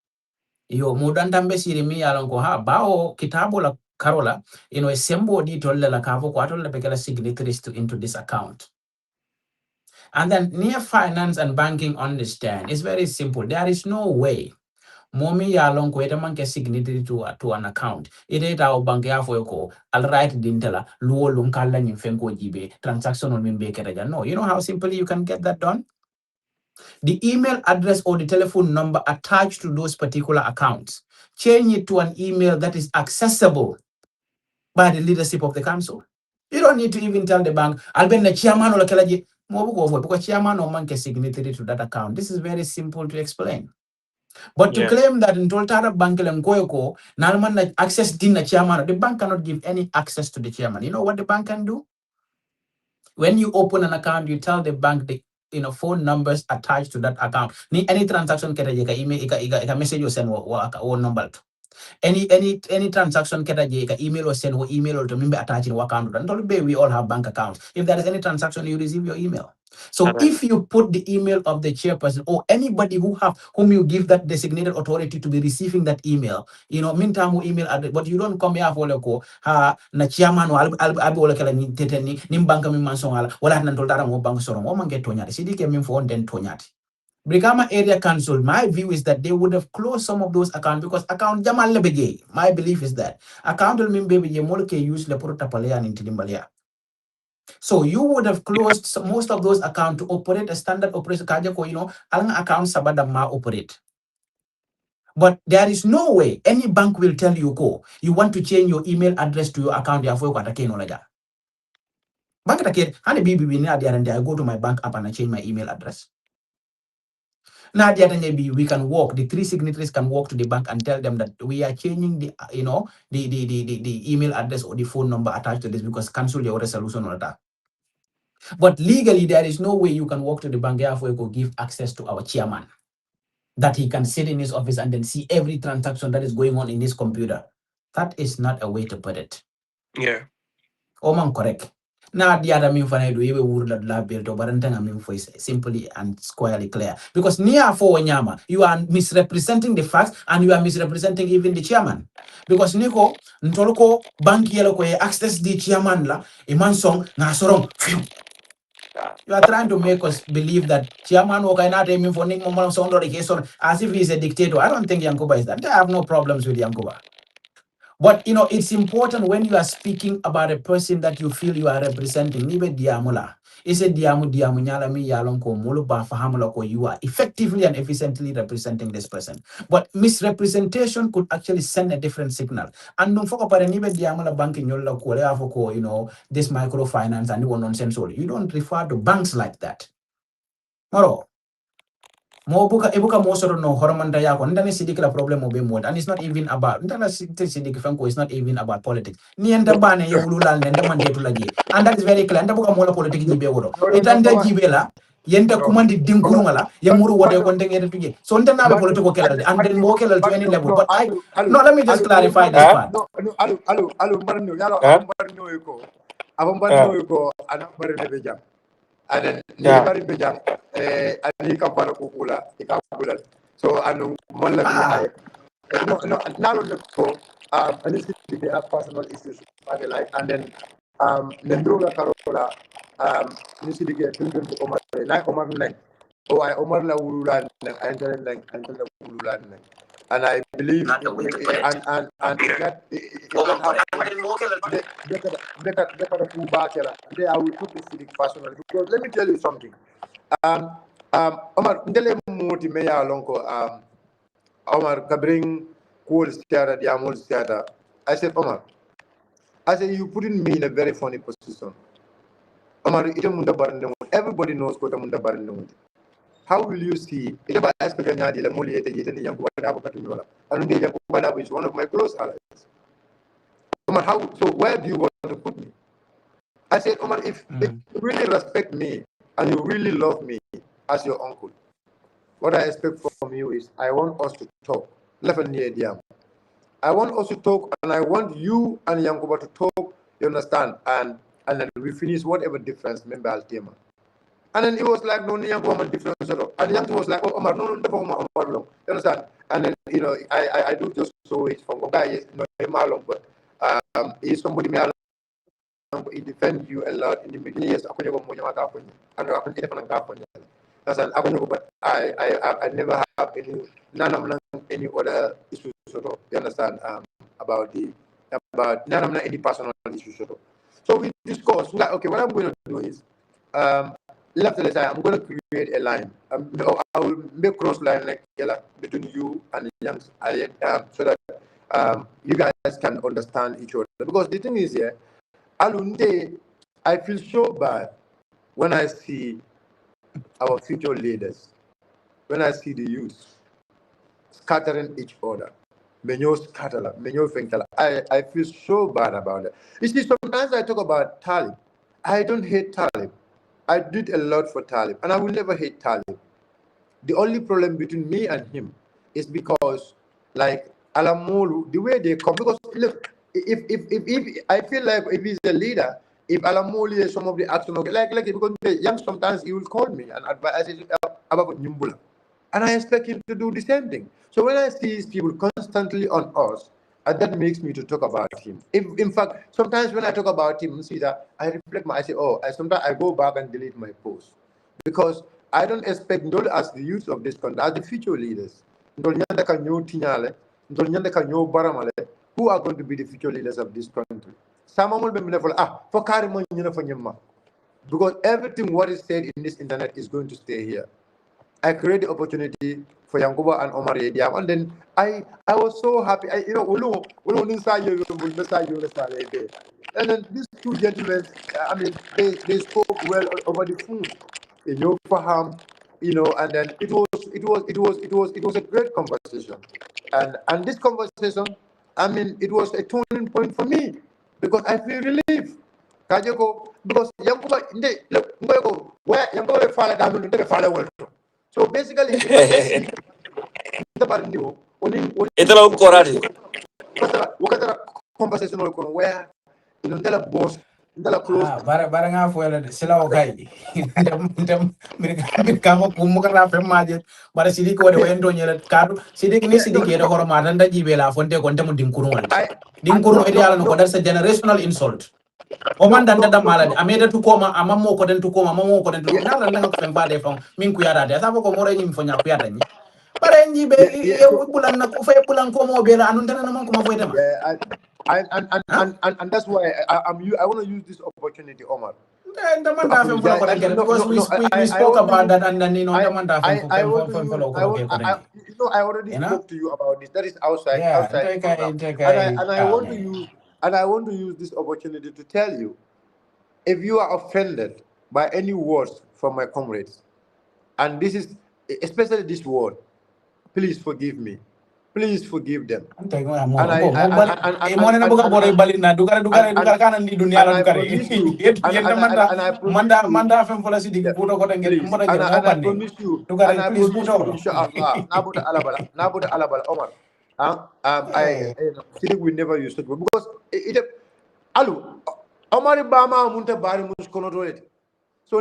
[SPEAKER 3] Yo mudantambe sirimi yalon ko ha bao kitabo la karola, sembo di tolle la kavo ko atolle pekela signatories into this account. And then near finance and banking understand, it's very simple. There is no way. Momi ya long ko ita manke signatory to an account. Ite ita o bank ya fo ko al right dintela luo lum kala nyim fenko jibe transaction on mimbe kereja. No, you know how simply you can get that done? The email address or the telephone number attached to those particular accounts, change it to an email that is accessible by the leadership of the council. You don't need to even tell the bank, I'll be the chairman or the because chairman or man can signatory to that account. This is very simple to explain. But to claim that in Toltara Bank and Koyoko, Nalman access dinner chairman, the bank cannot give any access to the chairman. You know what the bank can do? When you open an account, you tell the bank the phone numbers attached to that account. Any transaction can email message you send or number. Any transaction keta email or send or email or to member attach in account. And we all have bank accounts. If there is any transaction, you receive your email. So if you put the email of the chairperson or anybody whom you give that designated authority to be receiving that email, meantime email address, but you don't come here for na chairman or albi wala kala ni teteni nimbanka mi mansonga wala nan toltara mo bank soro mo manget tonyati sidi ke min fo den tonyati. Brikama Area Council, my view is that they would have closed some of those accounts because account Jamal Lebeje. My belief is that account will mean baby Molke use Leporta Palea and Intilimbalia. So you would have closed most of those accounts to operate a standard operation. Alang account sabada ma operate. But there is no way any bank will tell you you want to change your email address to your account. Bank I go to my bank app and I change my email address. Now, we can walk. The 3 signatories can walk to the bank and tell them that we are changing the email address or the phone number attached to this because cancel your resolution or that. But legally, there is no way you can walk to the bank therefore you give access to our chairman, that he can sit in his office and then see every transaction that is going on in his computer. That is not a way to put it.
[SPEAKER 1] Yeah.
[SPEAKER 3] Oman correct. Now the other mean for la build over and is simply and squarely clear. Because near for Wanyama, you are misrepresenting the facts and you are misrepresenting even the chairman. Because Nico, Ntoloko, bank yellow access the chairman la, iman song, nasorong. You are trying to make us believe that chairman cannot aim for Nick Momon sound as if he's a dictator. I don't think Yankuba is that. I have no problems with Yankuba. But it's important when you are speaking about a person that you feel you are representing. Nibe diamula. Is a diamu nyala mi yalon ko mulu ba fahamula ko you are effectively and efficiently representing this person. But misrepresentation could actually send a different signal. And don't forget about nibe diamula banking yola ko this microfinance and you nonsense. You don't refer to banks like that. Moro. Mo buka ibuka mo soro no hormanda yako ndani sidiki la problem mo be mod and it's not even about ndana sidiki fanko it's not even about politics ni enda bane ye ululal nenda mandetu laje and that is very clear nda buka mo la politics jibe woro itanda jibe la yenta kumandi dinkurungala yamuru wade konte ngere tuje so ntana be political kelal and then mo kelal to any level but I no let me just clarify this part
[SPEAKER 2] Alu barno yalo barno ko abon
[SPEAKER 1] Ah,
[SPEAKER 2] barno ko ana barno be jam and ni
[SPEAKER 1] yeah.
[SPEAKER 2] bari be jam ani ka bala ko kula ka kula so anu molla bi ay no nalo ko and this they have personal issues like and then the droga karola ni sidige tundun ko Omar like Omar like oh I Omar la wululan and la wululan and I believe and that they I will put this civic personally because let me tell you something Omar ndele moti me ya lonko Omar kabring cool theater diamond theater I said Omar I said you putting me in a very funny position Omar ite munda barande everybody knows ko munda barande how will you see ite ba expect nyadi la moli ete yete ni yangu wala abakatu wala anu de yangu wala is one of my close allies Omar how so where do you want to put me I said Omar if you really respect me and you really love me as your uncle what I expect from you is I want us to talk level near diam I want us to talk and I want you and Yankuba to talk you understand and then we finish whatever difference member Altema. And then it was like, no, Yankuba difference. And Yankuba was like, oh, Omar, no, Omar, no. You understand? And then, you know, I do just so it from guy, yes, no, Malong, but he's somebody me he defend you a lot in the beginning. Yes, I couldn't go and I couldn't but I never have any none of any other issues. You understand? About none of any personal issues. So we discussed. Like, okay, what I'm going to do is left the side. I'm going to create a line. I will make cross line like between you and young so that you guys can understand each other. Because the thing is here, Alunde, I feel so bad when I see our future leaders, when I see the youth scattering each other, I feel so bad about it. You see, sometimes I talk about Talib. I don't hate Talib. I did a lot for Talib, and I will never hate Talib. The only problem between me and him is because, like, Alamolu, the way they come, because look, if I feel like if he's a leader, if Alamolu is some of the action, like because young sometimes he will call me and advise about Nyumbula. And I expect him to do the same thing. So when I see these people constantly on us, that makes me to talk about him. If, in fact, sometimes when I talk about him, see that I reflect I say, oh, sometimes I go back and delete my post. Because I don't expect not as the youth of this country, as the future leaders, who are going to be the future leaders of this country. Because everything what is said in this internet is going to stay here. I created the opportunity for Yankuba and Omar Yediam. And then I was so happy. And then these two gentlemen, I mean, they spoke well over the phone. You know, Faham, and then it was a great conversation. And this conversation, I mean, it was a turning point for me because I feel relief. Kajeko, because Yankuba, where Yankuba follow down, they follow well. So basically, if I just see the barrio,
[SPEAKER 1] Ito lang korati.
[SPEAKER 2] conversation where the boss, the close.
[SPEAKER 3] bara nga fuela de sila okay ndem mir kama kumu kala fe maje bara sidik wade wendo nyela kadu sidik ni sidik yede horo ma tan daji bela fonte ko ndem dinkurun walde dinkurun ede ala no ko that's a generational insult o man dan da malade ameda tu koma amamo ko den tu koma amamo ko den tu na ran nga ko fen bade fon min ku yara de sa ko mo re nyim fo nya ku yata ni bara nji be e bulan na ko fe bulan ko mo bela anun tan na man ko ma foyta ma
[SPEAKER 2] Yeah, and that's why I want to use this opportunity, Omar.
[SPEAKER 3] And the man
[SPEAKER 2] To apologize.
[SPEAKER 3] because we
[SPEAKER 2] I
[SPEAKER 3] spoke
[SPEAKER 2] want to
[SPEAKER 3] about
[SPEAKER 2] use,
[SPEAKER 3] that and then the man
[SPEAKER 2] I want to use, I already
[SPEAKER 3] you know?
[SPEAKER 2] spoke to you about this. That is outside
[SPEAKER 3] Yeah,
[SPEAKER 2] the program. And I want to use, this opportunity to tell you, if you are offended by any words from my comrades, and this is especially this word, please forgive me. please forgive them.
[SPEAKER 3] And I
[SPEAKER 2] promise you,
[SPEAKER 3] please
[SPEAKER 2] inshallah, Nabuta Alabala, Omar. Sidik will never use it because Alu, Omar Bama Munta Bari Muskono. So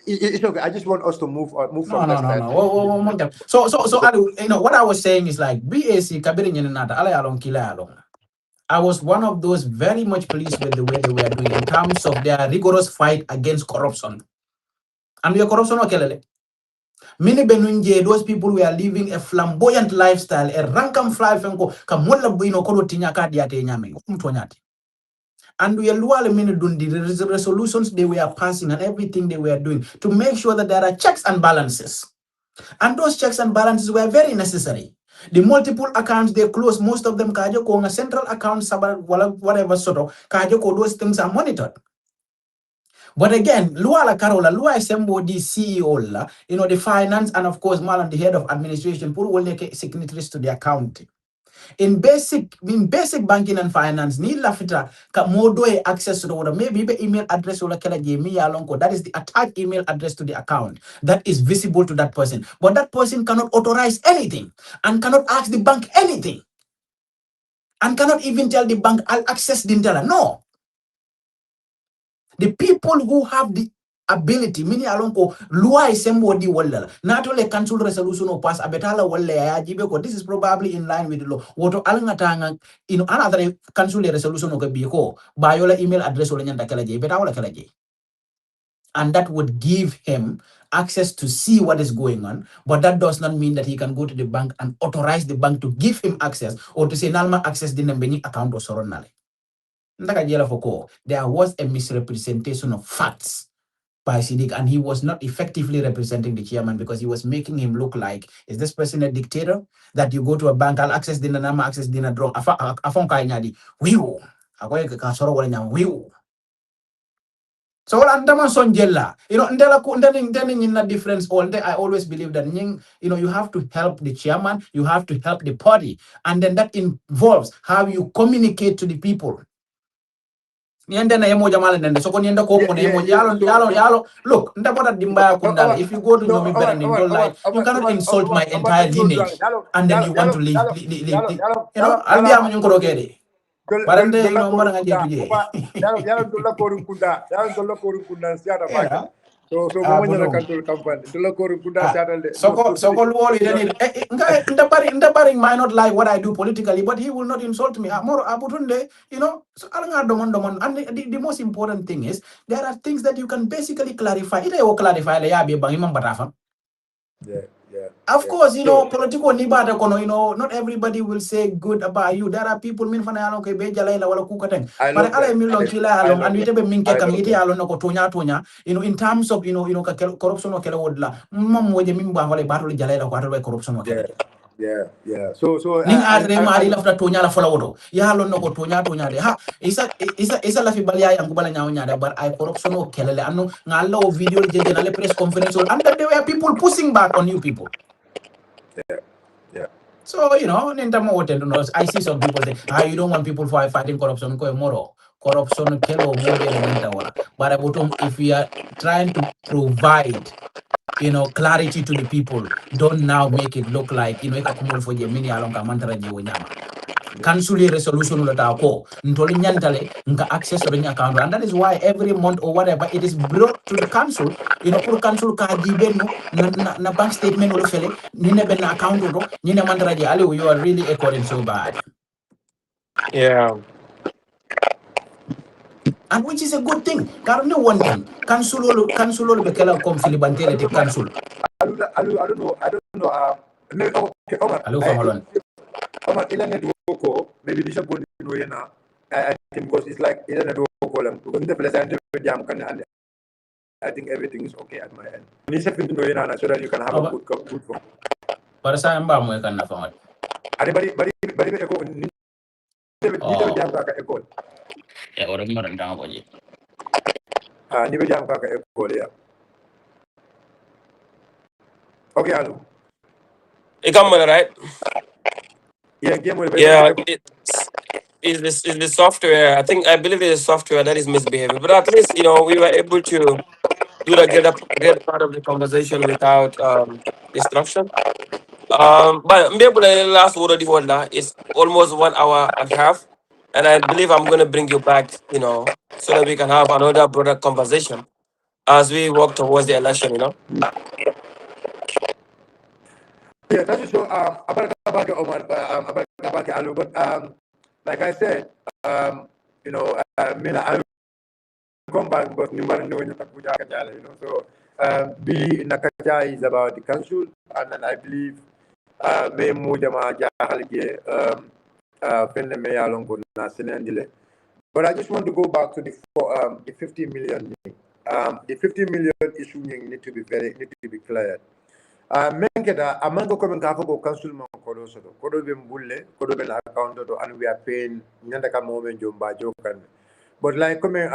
[SPEAKER 2] it's okay. I just want us to move from next time.
[SPEAKER 3] No. So you know what I was saying is like BAC Kabiri Nyenata Ala Along Kila Along. I was one of those very much pleased with the way they were doing in terms of their rigorous fight against corruption. And your corruption okay. Many Benunje, those people were living a flamboyant lifestyle, a rankam fly fenko, kamola buino kodo tinyaka diate nyame, umtonyati. And we are doing the resolutions they were passing and everything they were doing to make sure that there are checks and balances. And those checks and balances were very necessary. The multiple accounts they closed, most of them kajoko on a central account, whatever sort of kajoko, those things are monitored. But again, Luala Carola, Lua Sembo, the CEO, you know, the finance and of course Malan, the head of administration, put all the signatories to the account. In basic banking and finance, need lafita ka modo access to the order. Maybe email address or that is the attached email address to the account that is visible to that person. But that person cannot authorize anything and cannot ask the bank anything. And cannot even tell the bank, I'll access the teller. No. The people who have the ability, mini alonko lua isembo di walla. Not only cancel resolution or pass abetala walla ya jibe. This is probably in line with the law. Woto alangatanga another cancel resolution oke biko bayola email address wala nyanda kalaje betawala kalaje. And that would give him access to see what is going on, but that does not mean that he can go to the bank and authorize the bank to give him access or to say nalma access the nambeni account or soronale. There was a misrepresentation of facts by Siddiq, and he was not effectively representing the chairman because he was making him look like, is this person a dictator? That you go to a bank, I'll access the nama, access the draw. So andaman sonjella, you know, ndela in a difference. All day, I always believe that you have to help the chairman, you have to help the party, and then that involves how you communicate to the people. Niende na emo jamala nende so ko niende ko mo emo yalo look ndabota dimba kundala if you go to Nyomi Berendin don't lie you cannot insult my entire lineage and then you want to leave you know I'll be am nyuko rogede barande you know mara ngaje tuje
[SPEAKER 2] yalo dolla korun kunda siata bakala so mo nyala kantul campagne dolla korun kunda siata de
[SPEAKER 3] so ko luol ideni ndabari might not like what I do politically but he will not insult me amoro abutunde you know so alanga domon and the most important thing is there are things that you can basically clarify ite o clarify le ya be bangi mambatafa of course, you know, political nibata kono, you know, not everybody will say good about you. There are people min fana yalon ke be jala ila wala kukateng. But ala milon kila along and wite be minke kang ite alon no ko tonya, you know, in terms of you know corruption or kele wodla. Moje mimba wale battle jala ila ko corruption or kele.
[SPEAKER 2] Yeah. So
[SPEAKER 3] Ning adre mari lafta tonya la fola wodo. Ya alon no ko tonya de. Ha isa la fi balia yang kubala nyawo but I corruption or kele le anu ngalo video jeje na le press conference and there were people pushing back on you people.
[SPEAKER 2] Yeah.
[SPEAKER 3] So, you know, I see some people say, you don't want people fighting corruption. Corruption, but if we are trying to provide, you know, clarity to the people, don't now make it look like, you know, for cancel resolution ko ntoli nyantale nka access to the account and that is why every month or whatever it is brought to the council you know pour council ka jibeno na bank statement or fele ni ne ben account do ni ne mandaraje ali you are really echoing so bad
[SPEAKER 1] Yeah.
[SPEAKER 3] and which is a good thing karne one thing council be kala kom filibantele te council
[SPEAKER 2] I don't know
[SPEAKER 3] hello famalon
[SPEAKER 2] maybe this going to know I think because it's like because the president I think everything is okay at my end. So that you can have a good phone.
[SPEAKER 3] para sa mba mo kan na famal
[SPEAKER 2] Bari echo ni jam ka echo.
[SPEAKER 3] ya ora mo ran dang boji
[SPEAKER 2] Ni be jam ka echo ya. Okay, hello.
[SPEAKER 1] You come right?
[SPEAKER 2] Yeah, game will be
[SPEAKER 1] Yeah, it's the software. I believe it's the software that is misbehaving. But at least we were able to do the get part of the conversation without destruction. But maybe the last word of the word now is almost 1 hour and a half, and I believe I'm gonna bring you back. So that we can have another broader conversation as we walk towards the election.
[SPEAKER 2] Yeah, that's so about Omar, about Alu, but like I said, Mina Alu come back because you might know Nakapuja Kajala, So B Nakaja is about the council, and then I believe me Mujama Jahalge Fende Meyalongo Nasinandile. But I just want to go back to the 50 million. The 50 million issue need to be cleared. Menkeda amango ko men ka fo ko council man ko do be mbulle ko do be na account do and we are paying nyanda ka mo men jomba jokan but like comme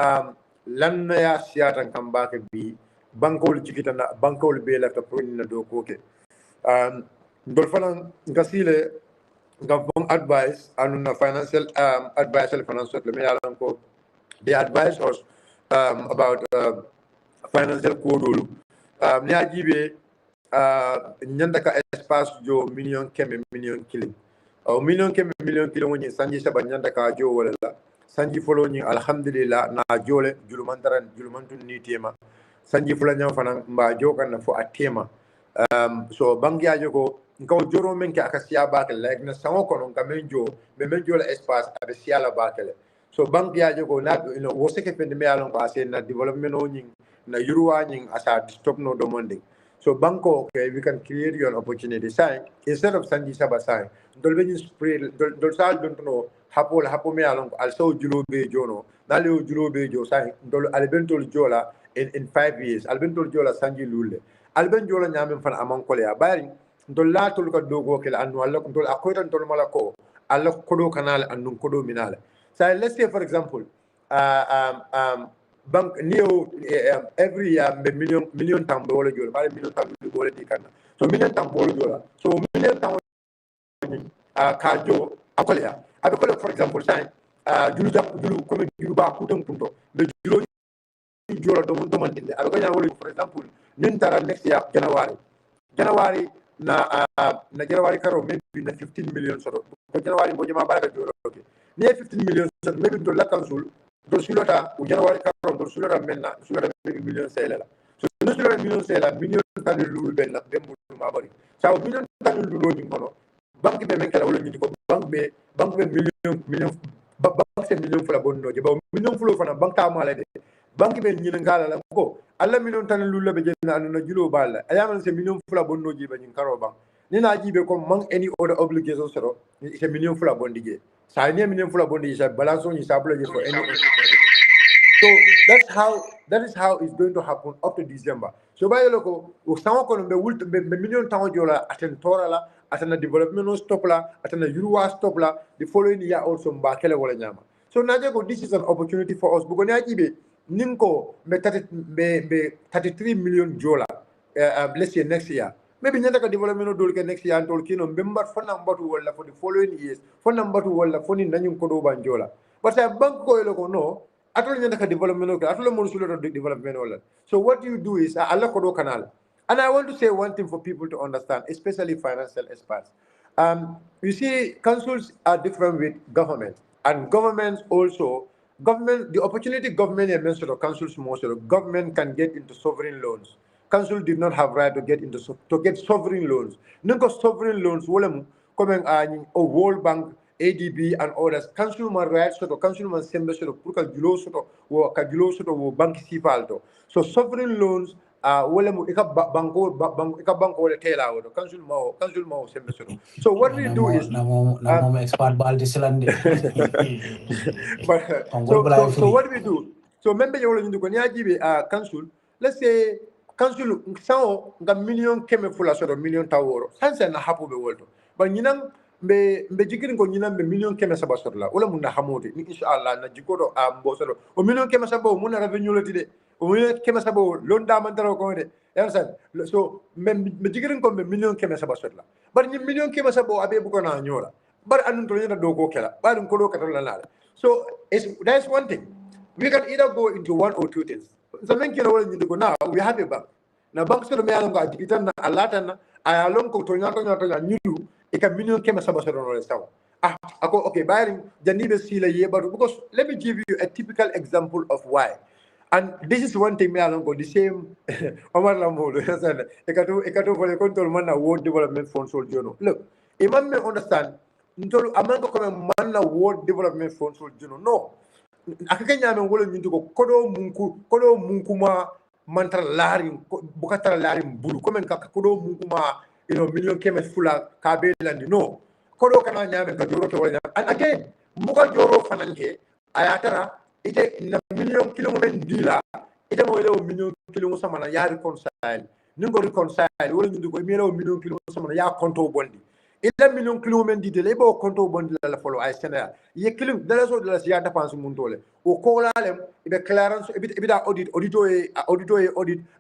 [SPEAKER 2] lan ya siata kam ba ke bi bankol cikita na bankol be la ta pour na do ko ke ndol fana ngasile ngam bon advice anu na financial advice financial me yalan ko they advise us about financial code ni ajibe nyanda ka espace jo million kili o million kili woni sanji saba nyanda ka jo wala la sanji folo ni alhamdulillah na jole julumantun ni tema sanji fula nyam fana mba jo kan fo atema so bangia jogo ngaw joro men ke akasia bakel like na sango kono ngamen jo be men jo la espace abe siala bakel so bangia jogo na wo seke pende me alon ko ase na development o nyin na yuruwa nyin asa stop no demanding. So banko okay, we can create you an opportunity. Sign instead of Sanji Saba sign, dolben spray dolsal don't know hapo me along also julobe jono. Nalio julobe jo sign dol albentol jola in 5 years. Albentol jola Sanji Lule. Alben jola nyamin fan among kolea. Bari dolla tul ka dogo kel anu alla dol akoitan tol malako alla kodo kanal anu kodo minale. So let's say for example bank neo every million tambo wala jola bari million tambo wala dikana so million tambo wala jola so million tambo kajo akolya abe for example say julu comme julu ba kutum punto be julu jola do man dinde abe ko wala for example nin tara next year January na January karo maybe na 15 million so ko January mo jama baraka jola okay ni 15 million so maybe do la council do sulota u January karo do sulota menna sulota maybe million sela so no sulota million sela million tan lulu ben na dem ma bari sa million tan lulu ni kono banque be men kala wala ni ko banque be million banque c'est million fula bonno je ba million fulo fana banque ta mala de banque be ni ngala la ko alla million tan lulu be jenna anu na julo balla ayama c'est million fula bonno je ba ni karo bank ni na jibe ko man any other obligation so c'est million fula bondi je sa ni million fula bondi je balance ni sa bloque for any so that is how it's going to happen up to December. So by loco, some be million town jola aten torala, atena development no stop la, atena Urua stop la, the following year also mbakele wala nyama. So Najako, this is an opportunity for us. Bugonya jibe, Ninko be 33 million jola, let's say next year. Maybe Nyaka development no dolke next year and Tolkino, member for number to wala for the following years, for number to wala for in Nanyum Kodo Banjola. But I bank ko loco no. Development development. So what you do is Allah Kodo Canal. And I want to say one thing for people to understand, especially financial experts. You see, councils are different with government, and governments also the opportunity government and mentioned of councils most of the government can get into sovereign loans. Council did not have right to get sovereign loans. Nunca sovereign loans, coming a World Bank, ADB and others, consumer rights to consumer sembe to pour julo soto wo ka julo soto wo bank sifalto. So sovereign loans wala mu banko wala tela wo consumer sembe soto. So what we do is
[SPEAKER 3] namo expert baldi silande
[SPEAKER 2] but so what do we do? So member you will ko nyaji council, let's say council sao nga million keme fula soto million taworo sanse na hapo be wolto but nyinam mbe jikirin ko nyinam be million keme saba soto la wala mun na hamoti ni inshallah na jikodo mbo soto o million keme saba mun na revenue lati de o million keme saba lon da man daro ko de understand so me jikirin ko be million keme saba soto la but ni million keme saba abe bu ko na nyola but anun to nyanda do ko kela ba dum ko do katol la. So that's one thing. We can either go into one or two things. So now we have a bank. Now bank so me alongo adikitan na alata na ayalong ko to nyato nyudu e ka million kema saba so no sawa. Ako okay buying janibe sila ye but because let me give you a typical example of why. And this is one thing me alongo the same Omar Lamolo ekato for the control man world development fund so jono. Look, imam me understand ntolu amango comme man na world development fund so jono. No. Akake nyame wolo nyindu ko kodo munkuma mantra larin bukatara larin bulu comme ka kodo munkuma million keme fula ka be landi no kodo kana nyame ka joro to wala and again muka joro fananke ayatara ite na million kilo men dila ite mo le million kilo sama na ya reconcile ningo reconcile wolo nyindu ko mi le million kilo sama na ya konto bondi ila million kilo men di de bo konto bondi la follow ay sena ye kilo dala so dala siya dépense mun tole o ko la lem ibe clearance ibe da audit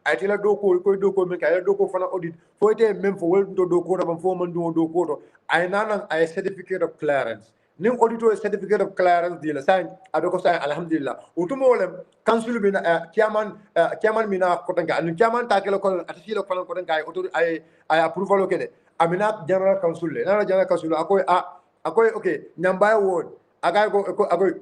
[SPEAKER 2] ay tela do ko men kay do ko fana audit fo ite même fo wol do ko do fo man do ko to ay nanan ay certificate of clearance nim audito certificate of clearance di la sign abe ko sign alhamdulillah utumo lem council bi chairman mina ko tanga anu chairman ta kelo ko atisi lo ko tanga ay approval kede amina general council le na general council akoy okay nyambay word akoy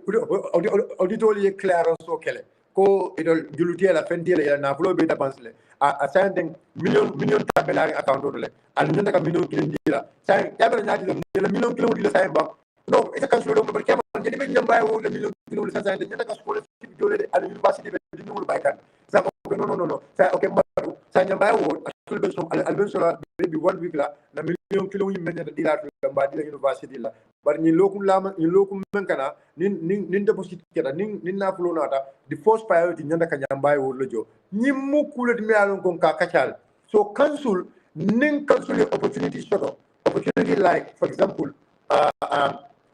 [SPEAKER 2] audito li clearance o kele ko idol juluti la fenti la na flo be dépense le a sending million tabelari account le al nyanda ka million kilindira say tabela nyaati le million kilo di la say bank no ita council do ko kema jadi be nyambay word le million kilo sa say nyanda ka school ci jole de al university be di nul baykan sa ko no say okay madu sa nyambay word asul be som al ben sola maybe 1 week la na million kilo yi men di la ba di la university la bar ni lokum men kana nin deposit keda nin na flow nata the first priority nyanda ka nyambay wo lojo nyimmu kulet mi alon kon ka kachal so council opportunity soto opportunity like for example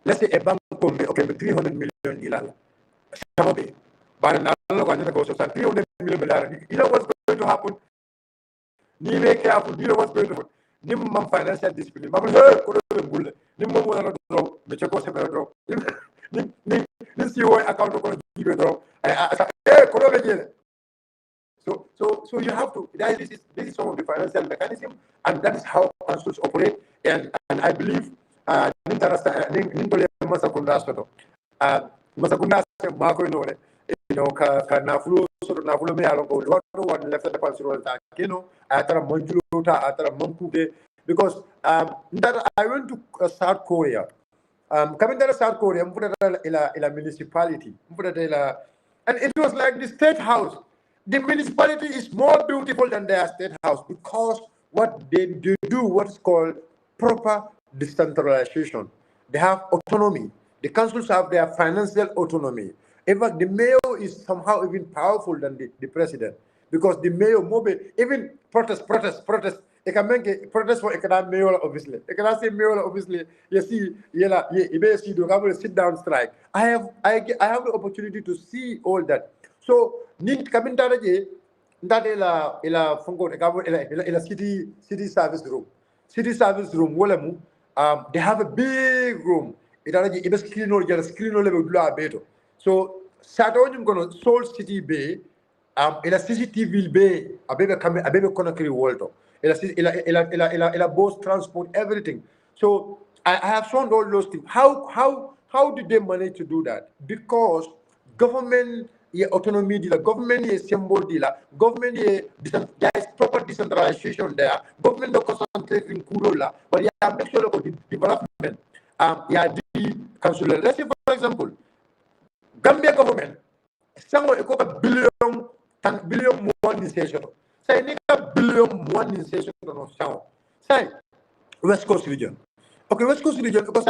[SPEAKER 2] let's say a bank come okay 300 million dilal sababe bar na lo ko nyanda ko so 300 million dollar you know what's going to happen ni make careful you know what's going to happen nim mam financial discipline mam ko do bulle nim mo wala do be ko se be do ni si wo account ko jibe do ko do be jele so you have to this is some of the financial mechanism and that is how councils operate and I believe nin ko le masakunda soto masakunda se ma ko no le ka na fulu me alon ko do one left the council ta kino atara monjulo ta atara monkude because that I went to South Korea coming to South Korea ila municipality and it was like the state house. The municipality is more beautiful than their state house because what they do what's called proper decentralization. They have autonomy. The councils have their financial autonomy. Even the mayor is somehow even powerful than the president because the mayor even protest. It can make a protest for economic mayor obviously. It can say mayor obviously. You see, sit down strike. I have the opportunity to see all that. So nin kabintara je ndade ila fungo ila city service room. City service room wala mu they have a big room. Itara je ibe screen level dula beto. So sato nyum kono Seoul City Bay ila CCTV Bay abebe Conakry Walto. Ila both transport everything. So I have shown all those things. How did they manage to do that? Because government autonomy dealer, government symbol dealer, government there is proper decentralization there. Government no concentrate in Kurola, but make sure of the development. The council. Let's say for example, Gambia government, some a billion one station. Say billion one station no sound. Say West Coast region. Okay, West Coast region, because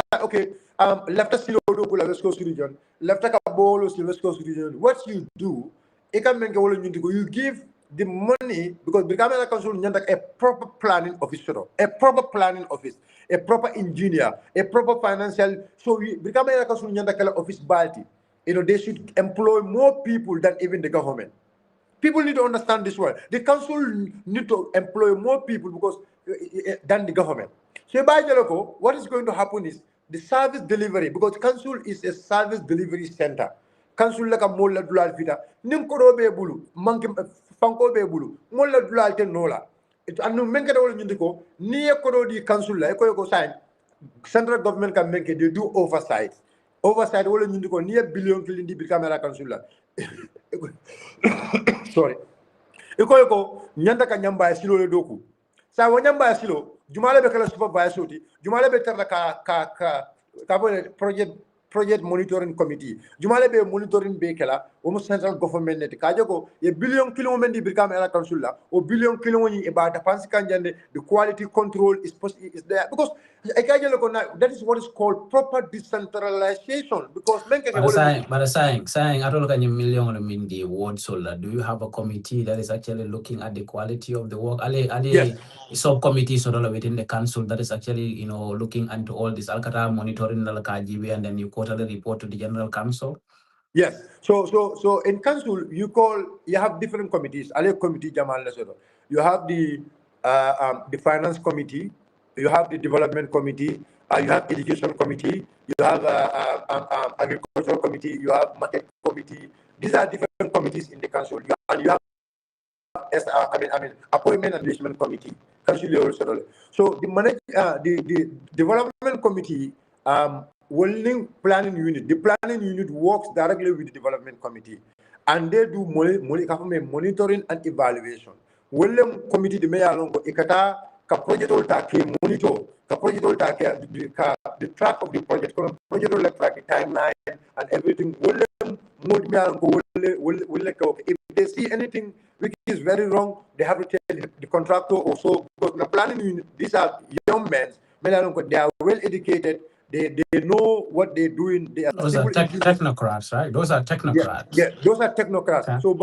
[SPEAKER 2] left us West Coast region, left a ball West Coast region. What you do, you give the money because the Gambia Council a proper planning officer, a proper planning office, a proper engineer, a proper financial. So the Gambia Council office balti. They should employ more people than even the government. People need to understand this word. The council need to employ more people because than the government. So by Jeloko, what is going to happen is the service delivery, because council is a service delivery center. Council like a molla dulal fita nim ko do be bulu manki fanko be bulu molla dulal te nola it anu menke do nyindi ko ni e ko do di council la ko ko sign central government can make it, they do oversight wala nyindi ko ni e billion kilindi bi camera council la sorry iko ko nyanda ka nyamba silo le doku sa wo nyamba silo jumale be kala supervisor ti jumale be tarda ka project monitoring committee jumale be monitoring be kala o central government net ka jogo ye billion kilo men di birkam ala council la o billion kilo ni e ba defense kanjande the quality control is there because I can that is what is called proper decentralization because
[SPEAKER 3] saying I don't look at million or the ward solar. Do you have a committee that is actually looking at the quality of the work? Are
[SPEAKER 2] yes.
[SPEAKER 3] subcommittees or within the council that is actually looking into all this Alcata monitoring the KGB and then you quarterly report to the general council?
[SPEAKER 2] Yes. So in council you have different committees. Committee Jamal Lesotho. You have the finance committee. You have the development committee, you have education committee, you have agricultural committee, you have market committee. These are different committees in the council. You have appointment and management committee. Council also. So the development committee, planning unit. The planning unit works directly with the development committee, and they do monitoring and evaluation. Committee the mayor along ikata ka project monitor ka project the track of the project track timeline and everything if they see anything which is very wrong they have to tell the contractor also because the planning unit, these are young men they are well educated. They know what they're doing. They are
[SPEAKER 3] those are technocrats, right? Those are technocrats.
[SPEAKER 2] Yeah, those are technocrats. Okay. So,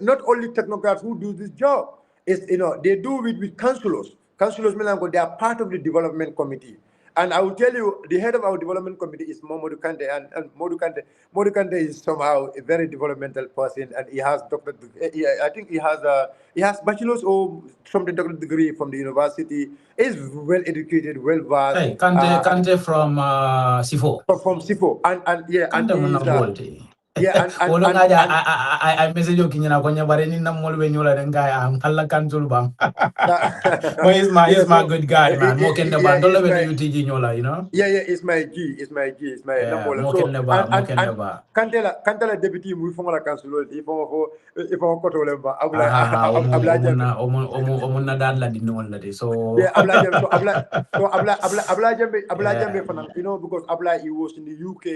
[SPEAKER 2] not only technocrats who do this job. Is they do it with councillors. Councillors, they are part of the development committee. And I will tell you, the head of our development committee is Modu Kante, and Modu Kante is somehow a very developmental person, and he has I think he has bachelor's or something doctorate degree from the university. He's well educated, well versed.
[SPEAKER 3] Hey, Kante from Sifo.
[SPEAKER 2] From Sifo, and yeah,
[SPEAKER 3] Kante
[SPEAKER 2] and
[SPEAKER 3] he's
[SPEAKER 2] yeah,
[SPEAKER 3] I message you kinyana konya bare ni na molwe nyola denga am alla kantul bang. But he's my good guy, man. Mo kende ba dole be UTG nyola,
[SPEAKER 2] Yeah, it's my G, it's my number. So Kantela deputy mu fongola council ifo koto lemba
[SPEAKER 3] abla omuna dad la di non la di so
[SPEAKER 2] yeah abla jambe fanan because abla he was in the UK.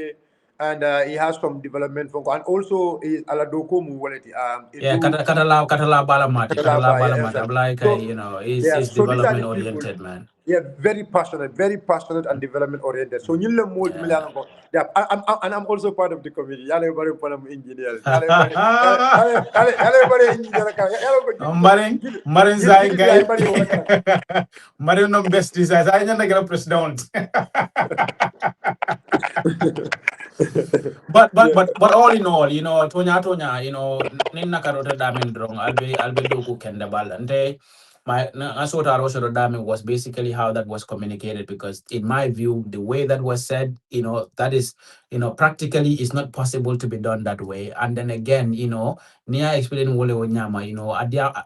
[SPEAKER 2] And he has some development from, and also is aladoko mu waleti.
[SPEAKER 3] Katala balamati. He's development oriented, man.
[SPEAKER 2] Yeah, very passionate and development oriented. So and I'm also part of the committee. Engineers.
[SPEAKER 3] Marin Zai guy. Marin no best design. I never get a president. But all in all, Tonya, Nina Karota Damin Drong, I'll be do kenda balante. My Asota Rosho Dami was basically how that was communicated because in my view, the way that was said, that is, practically is not possible to be done that way. And then again, Nia explaining Wole Wanyama,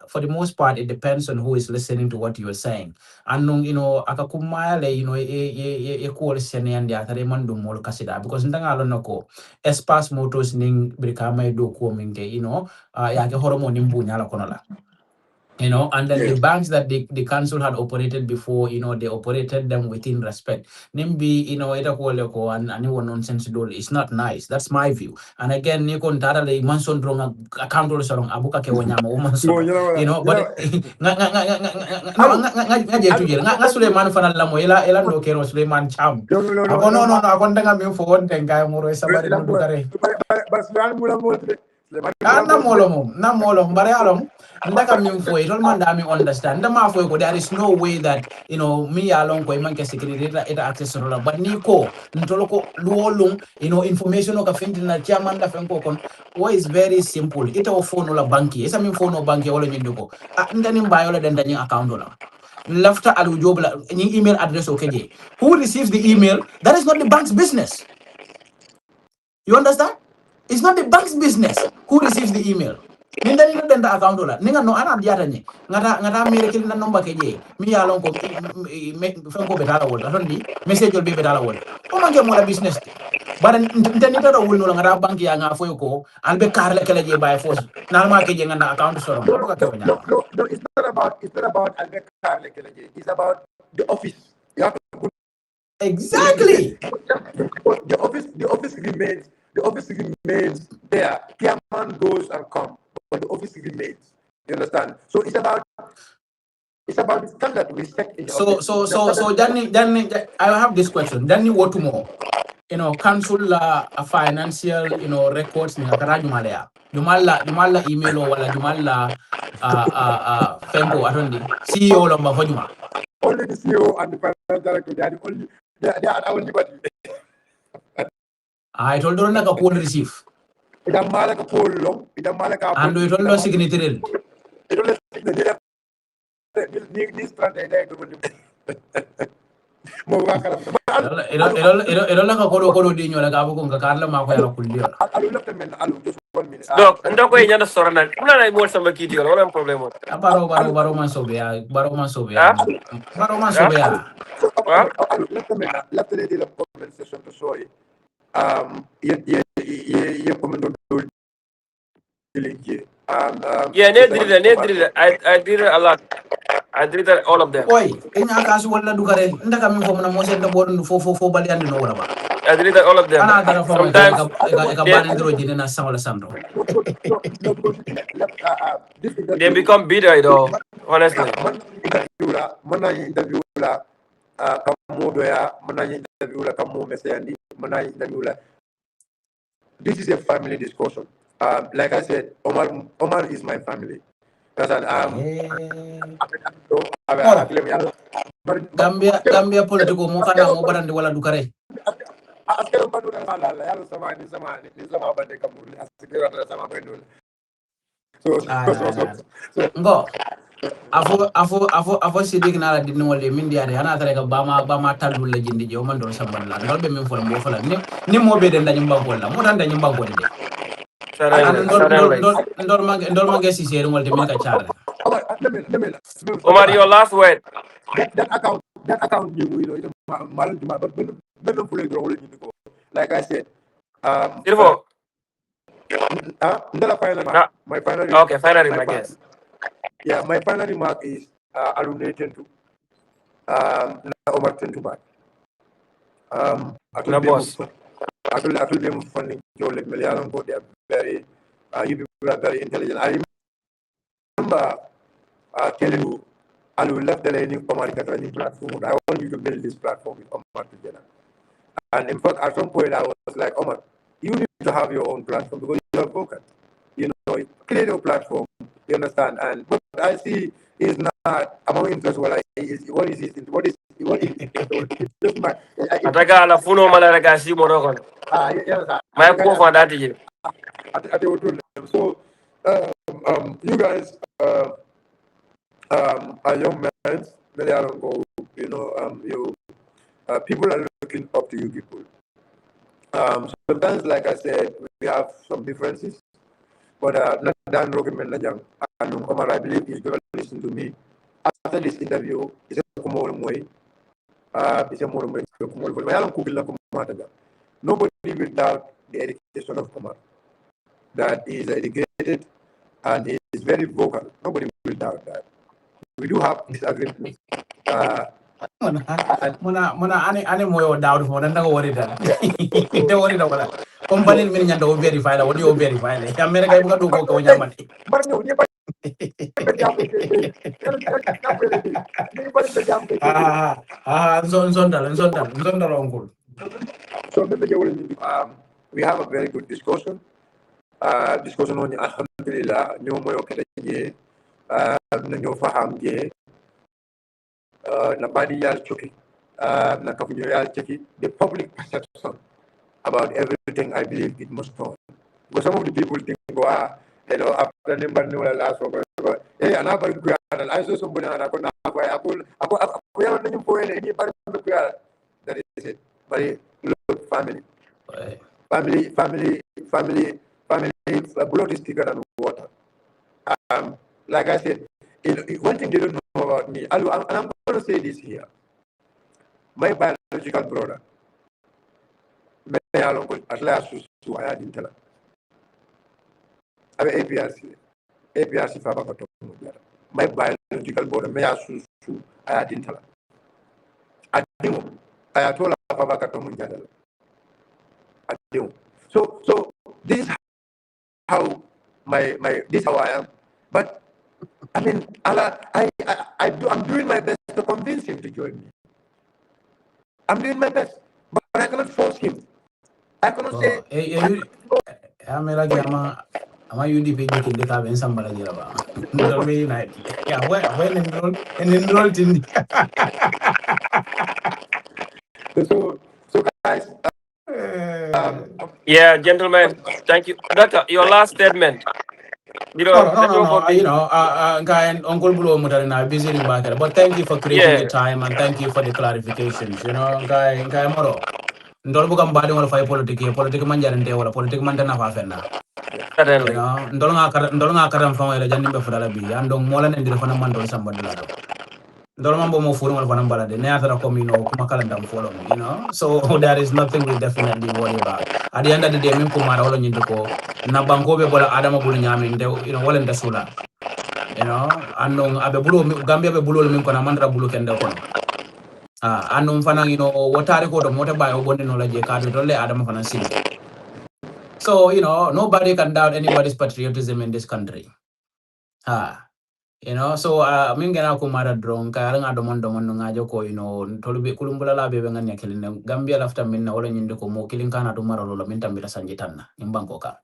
[SPEAKER 3] for the most part, it depends on who is listening to what you are saying. And akakumayale, e call sene and the Atharemandu Mol Kasida, because Ndangalonoko, Espas Motors Ning Brikame do Kuominte, Yake Hormone Bunyala Konola. And then the banks that the council had operated before, they operated them within respect. Nimbi, and anyone nonsense dole is not nice. That's my view. And again, Nikon Tara le Manson drong account sarong abuka ke wanyama Manson. But Suleiman Fanalamo, Ela no Kero Suleiman Cham. No, I want to go for one thing. I'm more somebody to na molom bare along ndaka mi foi tol manda mi understand ndama foi ko there is no way that me along ko man ke security ita access rola but ni ko ntolo ko luolung information o ka fendi na chairman da fenko kon wo is very simple ita o phone la banki esa mi phone o banki wala mi ndoko ndani mbayo la den dani account la lafta alu jobla ni email address okay. Who receives the email? That is not the bank's business. You understand? It's not the bank's business who receives the email. Ninda ni denda account la ninga no ana diata ni ngata mere kili na number keje mi ya lon ko fanko betala wol atondi message will be betala wol o manke mo la business te bara ntani ta do wol no ngata bank ya nga foy ko albe karle kala je by force normal keje ngana account so
[SPEAKER 2] No,
[SPEAKER 3] mo buka
[SPEAKER 2] no,
[SPEAKER 3] ke
[SPEAKER 2] no,
[SPEAKER 3] nyama
[SPEAKER 2] no, no. It's not about Albert like it's about the office. You have to put
[SPEAKER 3] exactly.
[SPEAKER 2] the office remains there. Chairman goes and comes, but the office remains. You understand? So it's about the standard we set in the office.
[SPEAKER 3] So Danny I have this question. Danny what more? Cancel a financial, records ni ngakara jumalea. Jumala email o wala jumala fenko atondi. CEO lomba fojuma.
[SPEAKER 2] Only the CEO and the finance director they are our liberty.
[SPEAKER 3] I told her na ka call receive.
[SPEAKER 2] Ida malaka polo, ida malaka
[SPEAKER 3] And we told her signature.
[SPEAKER 2] this strategy mo wakala
[SPEAKER 3] Ero la ka kodo di nyola ka buko ngakala ma ko yala kulliyo.
[SPEAKER 2] alu left men alu just 1 minute
[SPEAKER 1] Dok, ndo ko nyana sorana. Kuna na mo sama kiti wala problema.
[SPEAKER 3] Baro man sobea. Baro man sobea.
[SPEAKER 1] Ha?
[SPEAKER 3] Baro man
[SPEAKER 1] Ha?
[SPEAKER 3] sobea.
[SPEAKER 1] Ha?
[SPEAKER 2] left the comment section to show it ye comment do
[SPEAKER 1] Yeah, ne did it. I did it a lot. I did it all of them.
[SPEAKER 3] Oi, enya kasu wala dukare. Ndaka mi fo na mo sen da bodu fo bali andi no wala ba.
[SPEAKER 1] I did it all of them.
[SPEAKER 3] Ana dara fo
[SPEAKER 1] Sometimes
[SPEAKER 3] ka banen dro jine na samala samdo.
[SPEAKER 1] they become bitter though, honestly.
[SPEAKER 2] Mana interview la kamu doya mana interview la kamu mesayandi mana interview la. This is a family discussion. Like I said, Omar is my family.
[SPEAKER 3] Gambia politiko mo kana mo barande wala dukare. Ngo afo sidik na la dinno wala min diare ana tare ka bama tallu la jindi je o man do sambal la ndol be min fo mo fala ni mo be den dañu banko la mo tan dañu banko de ndol mange si seru ngol te min ka charle
[SPEAKER 1] Omar, your last word.
[SPEAKER 2] That account like I said,
[SPEAKER 1] Beautiful.
[SPEAKER 2] my final
[SPEAKER 1] Okay, finally, I guess.
[SPEAKER 2] Yeah, my final remark is allunating to Omar Tentubat.
[SPEAKER 1] No boss.
[SPEAKER 2] I told them funding Joe like Miliaran, they are very, you people are very intelligent. I remember telling you, I will left the learning Omar platform. I want you to build this platform with Omar together. And in fact, at some point, I was like, Omar, you need to have your own platform because you're a vocal. Create your platform, you understand? And what I see is not among interest. What is
[SPEAKER 1] Ataka ala funo mala ka si mo dokon. My ko for that je.
[SPEAKER 2] So, you guys are young men. Many are go. People are looking up to you people. Sometimes, like I said, we have some differences, but not Dan Rockman Najang and Omar, I believe he's going to listen to me. After this interview, it's a more way. It's a more way. Nobody will doubt the education of Omar. That he is educated and he is very vocal. Nobody will doubt that. We do have disagreements.
[SPEAKER 3] Muna ane moyo dawd fo nan daga wori dal de wori da wala company min nyanda o verify la wodi o verify le america e buga do ko nyamati zondal onkul.
[SPEAKER 2] So we have a very good discussion. Discussion on alhamdulillah nyo moyo kete je na nyo faham je na badi yal choki na kafunyo yal cheki the public perception about everything. I believe it must turn because some of the people think after number no last over hey another I saw somebody and I could not I yaman nañu poene ni bari ko ya that is it bari look family blood is thicker than water. Like I said, one thing they don't know about me, and I'm going to say this here. My biological brother, at last, I had in Tela. I mean, APRC Faba. My biological brother, may I had in Tela. I told Faba Katomunjadala. I do. So this is how this is how I am. But I mean, I'm doing my best to convince him to join me. I'm doing my best, but I cannot force him. I cannot say.
[SPEAKER 3] I'm like ama UDP jokin de ka ben sambala jira ba ndol be united ya when enroll tin
[SPEAKER 2] So guys,
[SPEAKER 1] Yeah, gentlemen, thank you. Doctor, your last statement. Let me
[SPEAKER 3] no,
[SPEAKER 1] continue.
[SPEAKER 3] guy and Uncle Blue Mutarina busy back there. But thank you for creating the
[SPEAKER 1] Yeah,
[SPEAKER 3] time and thank you for the clarifications. Guy Moro. Ndol bukan badi wala fay politique man jarante wala politique man tana fa fenna.
[SPEAKER 1] certainly.
[SPEAKER 3] Ndol nga karam fa wala janni be fudala bi andong mola ne ndira fana man dol samba dulado. Ndol mambo mo furu wala fana balade ne atara kuma kala ndam follow me, So there is nothing we definitely worry about. At the end of the day min kuma rawlo nyinde ko na banko be bola adama bulu nyami wala nda sula. Andong abe bulu Gambia be bulu min kono mandra bulu kende kono. Andong fana wotare ko to mota bayo bonde no la je kadu to le adama fana sili. So, nobody can doubt anybody's patriotism in this country. So mingena ko mara drone ka nga domon nga joko tolbe kulumbula la be ngani kelin Gambia lafta minna wala nyinde ko mo kilin kana to mara lo min tambira sanjitanna imbanko ka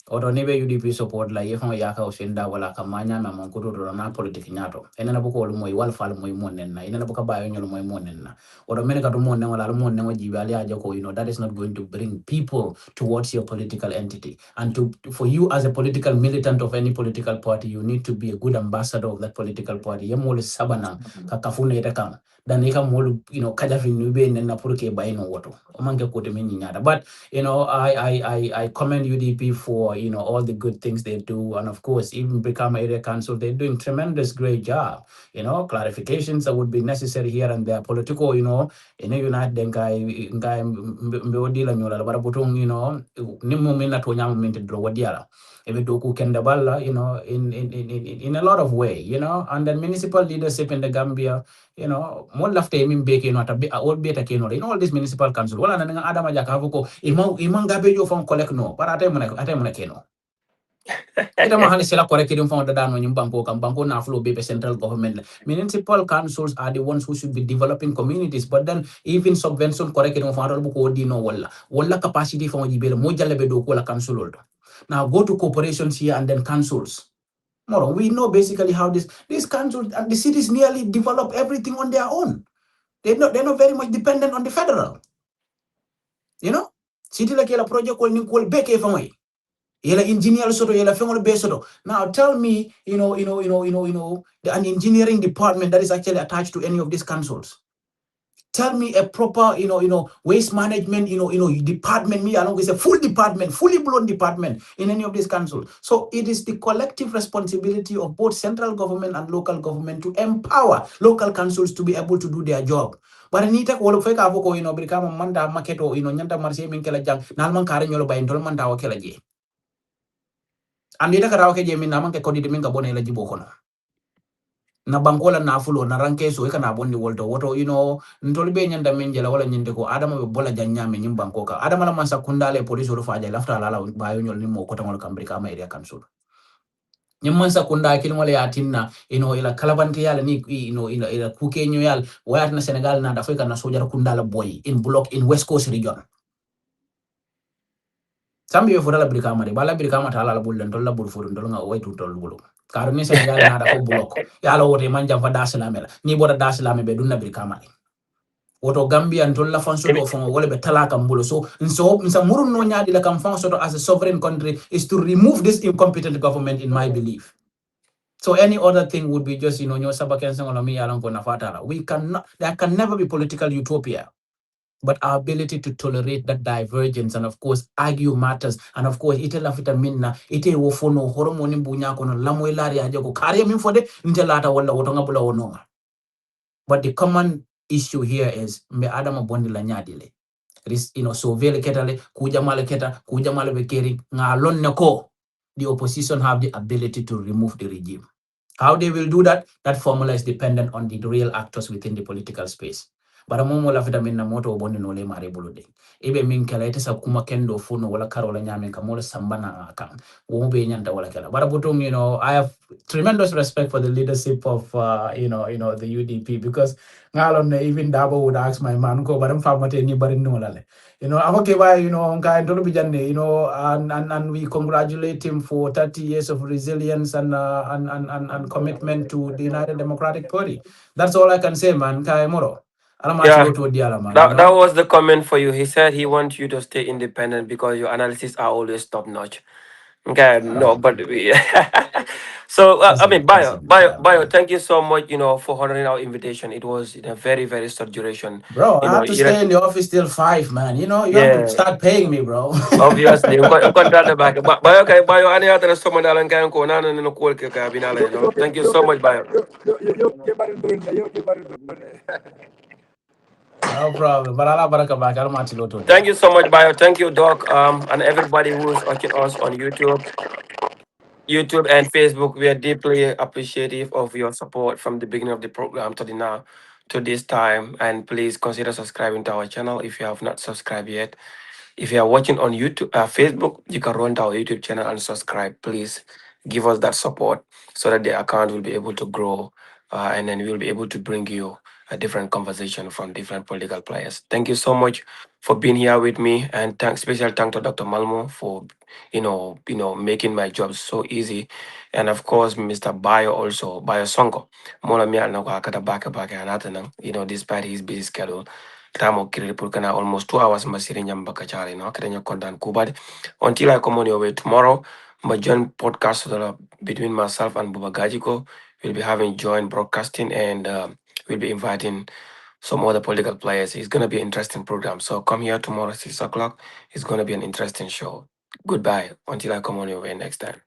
[SPEAKER 3] oto nibe UDP support la yefon yaka osenda wala kamanya na mankudo do na politique nyato enena buko lu moy wal fal moy monenna enena buka bayo nyol moy monenna oto men ka to monne wala monne jibe ali aja ko that is not going to bring people towards your political entity and for you as a political militant of any political party you need to be a good ambassador of that political party yemol sabana ka kafune kam dan ika mol kaja fin nube nenna pour que bayno woto o manke ko te men nyada but I commend UDP for all the good things they do, and of course even become area council, they're doing tremendous great job. Clarifications that would be necessary here and there. Political, in a United guy mbodila nyola bara butong nimu mina to nyamu minti dro wadiala. Ebe doku kendabala in a lot of way, and then municipal leadership in the Gambia. More lafte min beke all beta keno all this municipal council wala na nga adama jaka ko imang gabe yo fon collect no para ate mona keno ita mahali sila correct din fon dada no banko na flow be central government municipal councils are the ones who should be developing communities but then even subvention correct din fon bu ko di no wala capacity fon jibele mo jalle be do ko la council now go to corporations here and then councils. Moro, we know basically how these councils and the cities nearly develop everything on their own. They're not very much dependent on the federal. City like a project called Beke Famoi. Yela engineer soto yela fengol be soto. Now tell me, an engineering department that is actually attached to any of these councils. Tell me a proper, waste management, department. Me along with a full department, fully blown department in any of these councils. So it is the collective responsibility of both central government and local government to empower local councils to be able to do their job. But nita ko feka avoko brikama manda maketo nyanta marse min kala jang nalman kare nyolo bay ndol manda wa kala je. Andita karawa ke je min naman ke kodi de min gabone la jibo kono. Na bankola na fulo na ranke so ika na bonni wolto woto ntolbe nyanda menjela wala nyinde ko adama be bola janyame nyim bankoka adama la mansa kundale police ro faja lafta la bayo nyol ni mo ko tangol kambrika ma area council nyim mansa kunda kin wala yatinna ila kalabanti yala ni ila kukenyo yal wayat na Senegal na Afrika na sojar kundala boy in block in West Coast region sambi be fodala brika ma de bala brika ma tala la bulen tol la bul fodun tol nga way tu tol bulu karo ni Senegal na da fo block yala wote man jam fa dasalamela ni boda dasalame be dunna brika ma woto Gambia ntol la fanso do fon wala be talaka mbulo so nsa murun no nyaadi la kam fanso as a sovereign country is to remove this incompetent government in my belief So any other thing would be just, nyo sabaken sangolomi yalang ko nafatala. There can never be political utopia. But our ability to tolerate that divergence and of course argue matters and of course ite lafita minna ite wo fono hormoni bunya kono lamo ilari aje ko kare min fode ntelata wala wotonga bula wononga. But the common issue here is me adama bondi la nyadile. So vele ketale kuja male keta kuja male bekeri ngalon ko the opposition have the ability to remove the regime. How they will do that, that formula is dependent on the real actors within the political space. Bara momo la vita minna moto obondi no le mare bulude. Ibe min kala ite sa kuma kendo funo wala karo la nyame kamola sambana akang. Wobe nyanda wala kala. Bara butung, I have tremendous respect for the leadership of, the UDP because ngalon even Dabo would ask my man ko baram famate ni barin no lale. I'm okay by, nka ndolo bijane, and we congratulate him for 30 years of resilience and commitment to the United Democratic Party. That's all I can say, man. Kaya moro.
[SPEAKER 1] Yeah,
[SPEAKER 3] To diala, man,
[SPEAKER 1] that was the comment for you. He said he wants you to stay independent because your analysis are always top notch. Okay, no, but so I mean, Bio, thank you so much, for honoring our invitation. It was in a very, very short duration.
[SPEAKER 3] Bro, I have to
[SPEAKER 1] You
[SPEAKER 3] stay in the office till 5, man. You have to
[SPEAKER 1] yeah,
[SPEAKER 3] start paying me, bro.
[SPEAKER 1] obviously. I'm content back. But okay, Bio, any other someone that can go on and no call kabinala, Thank you so much, Bio.
[SPEAKER 3] No problem. But I'll baraka back. I'll match to
[SPEAKER 1] Thank
[SPEAKER 3] diala.
[SPEAKER 1] you so much, Bio. Thank you, Doc. And everybody who's watching us on YouTube and Facebook. We are deeply appreciative of your support from the beginning of the program to the now to this time. And please consider subscribing to our channel if you have not subscribed yet. If you are watching on YouTube, Facebook, you can run to our YouTube channel and subscribe. Please give us that support so that the account will be able to grow, and then we'll be able to bring you a different conversation from different political players. Thank you so much for being here with me, and special thank to Dr. Malmo for making my job so easy, and of course Mr. Bayo also Bayo Sonko. Mola mi alna ko akata baka anata nang despite his busy schedule tamo kiriri pour kana almost 2 hours masiri nyamba kachare kada kontan kubad until I come on your way tomorrow. My joint podcast between myself and Buba Gajiko. We'll be having joint broadcasting, and we'll be inviting some other political players. It's gonna be an interesting program. So come here tomorrow 6 o'clock. It's gonna be an interesting show. Goodbye until I come on your way next time.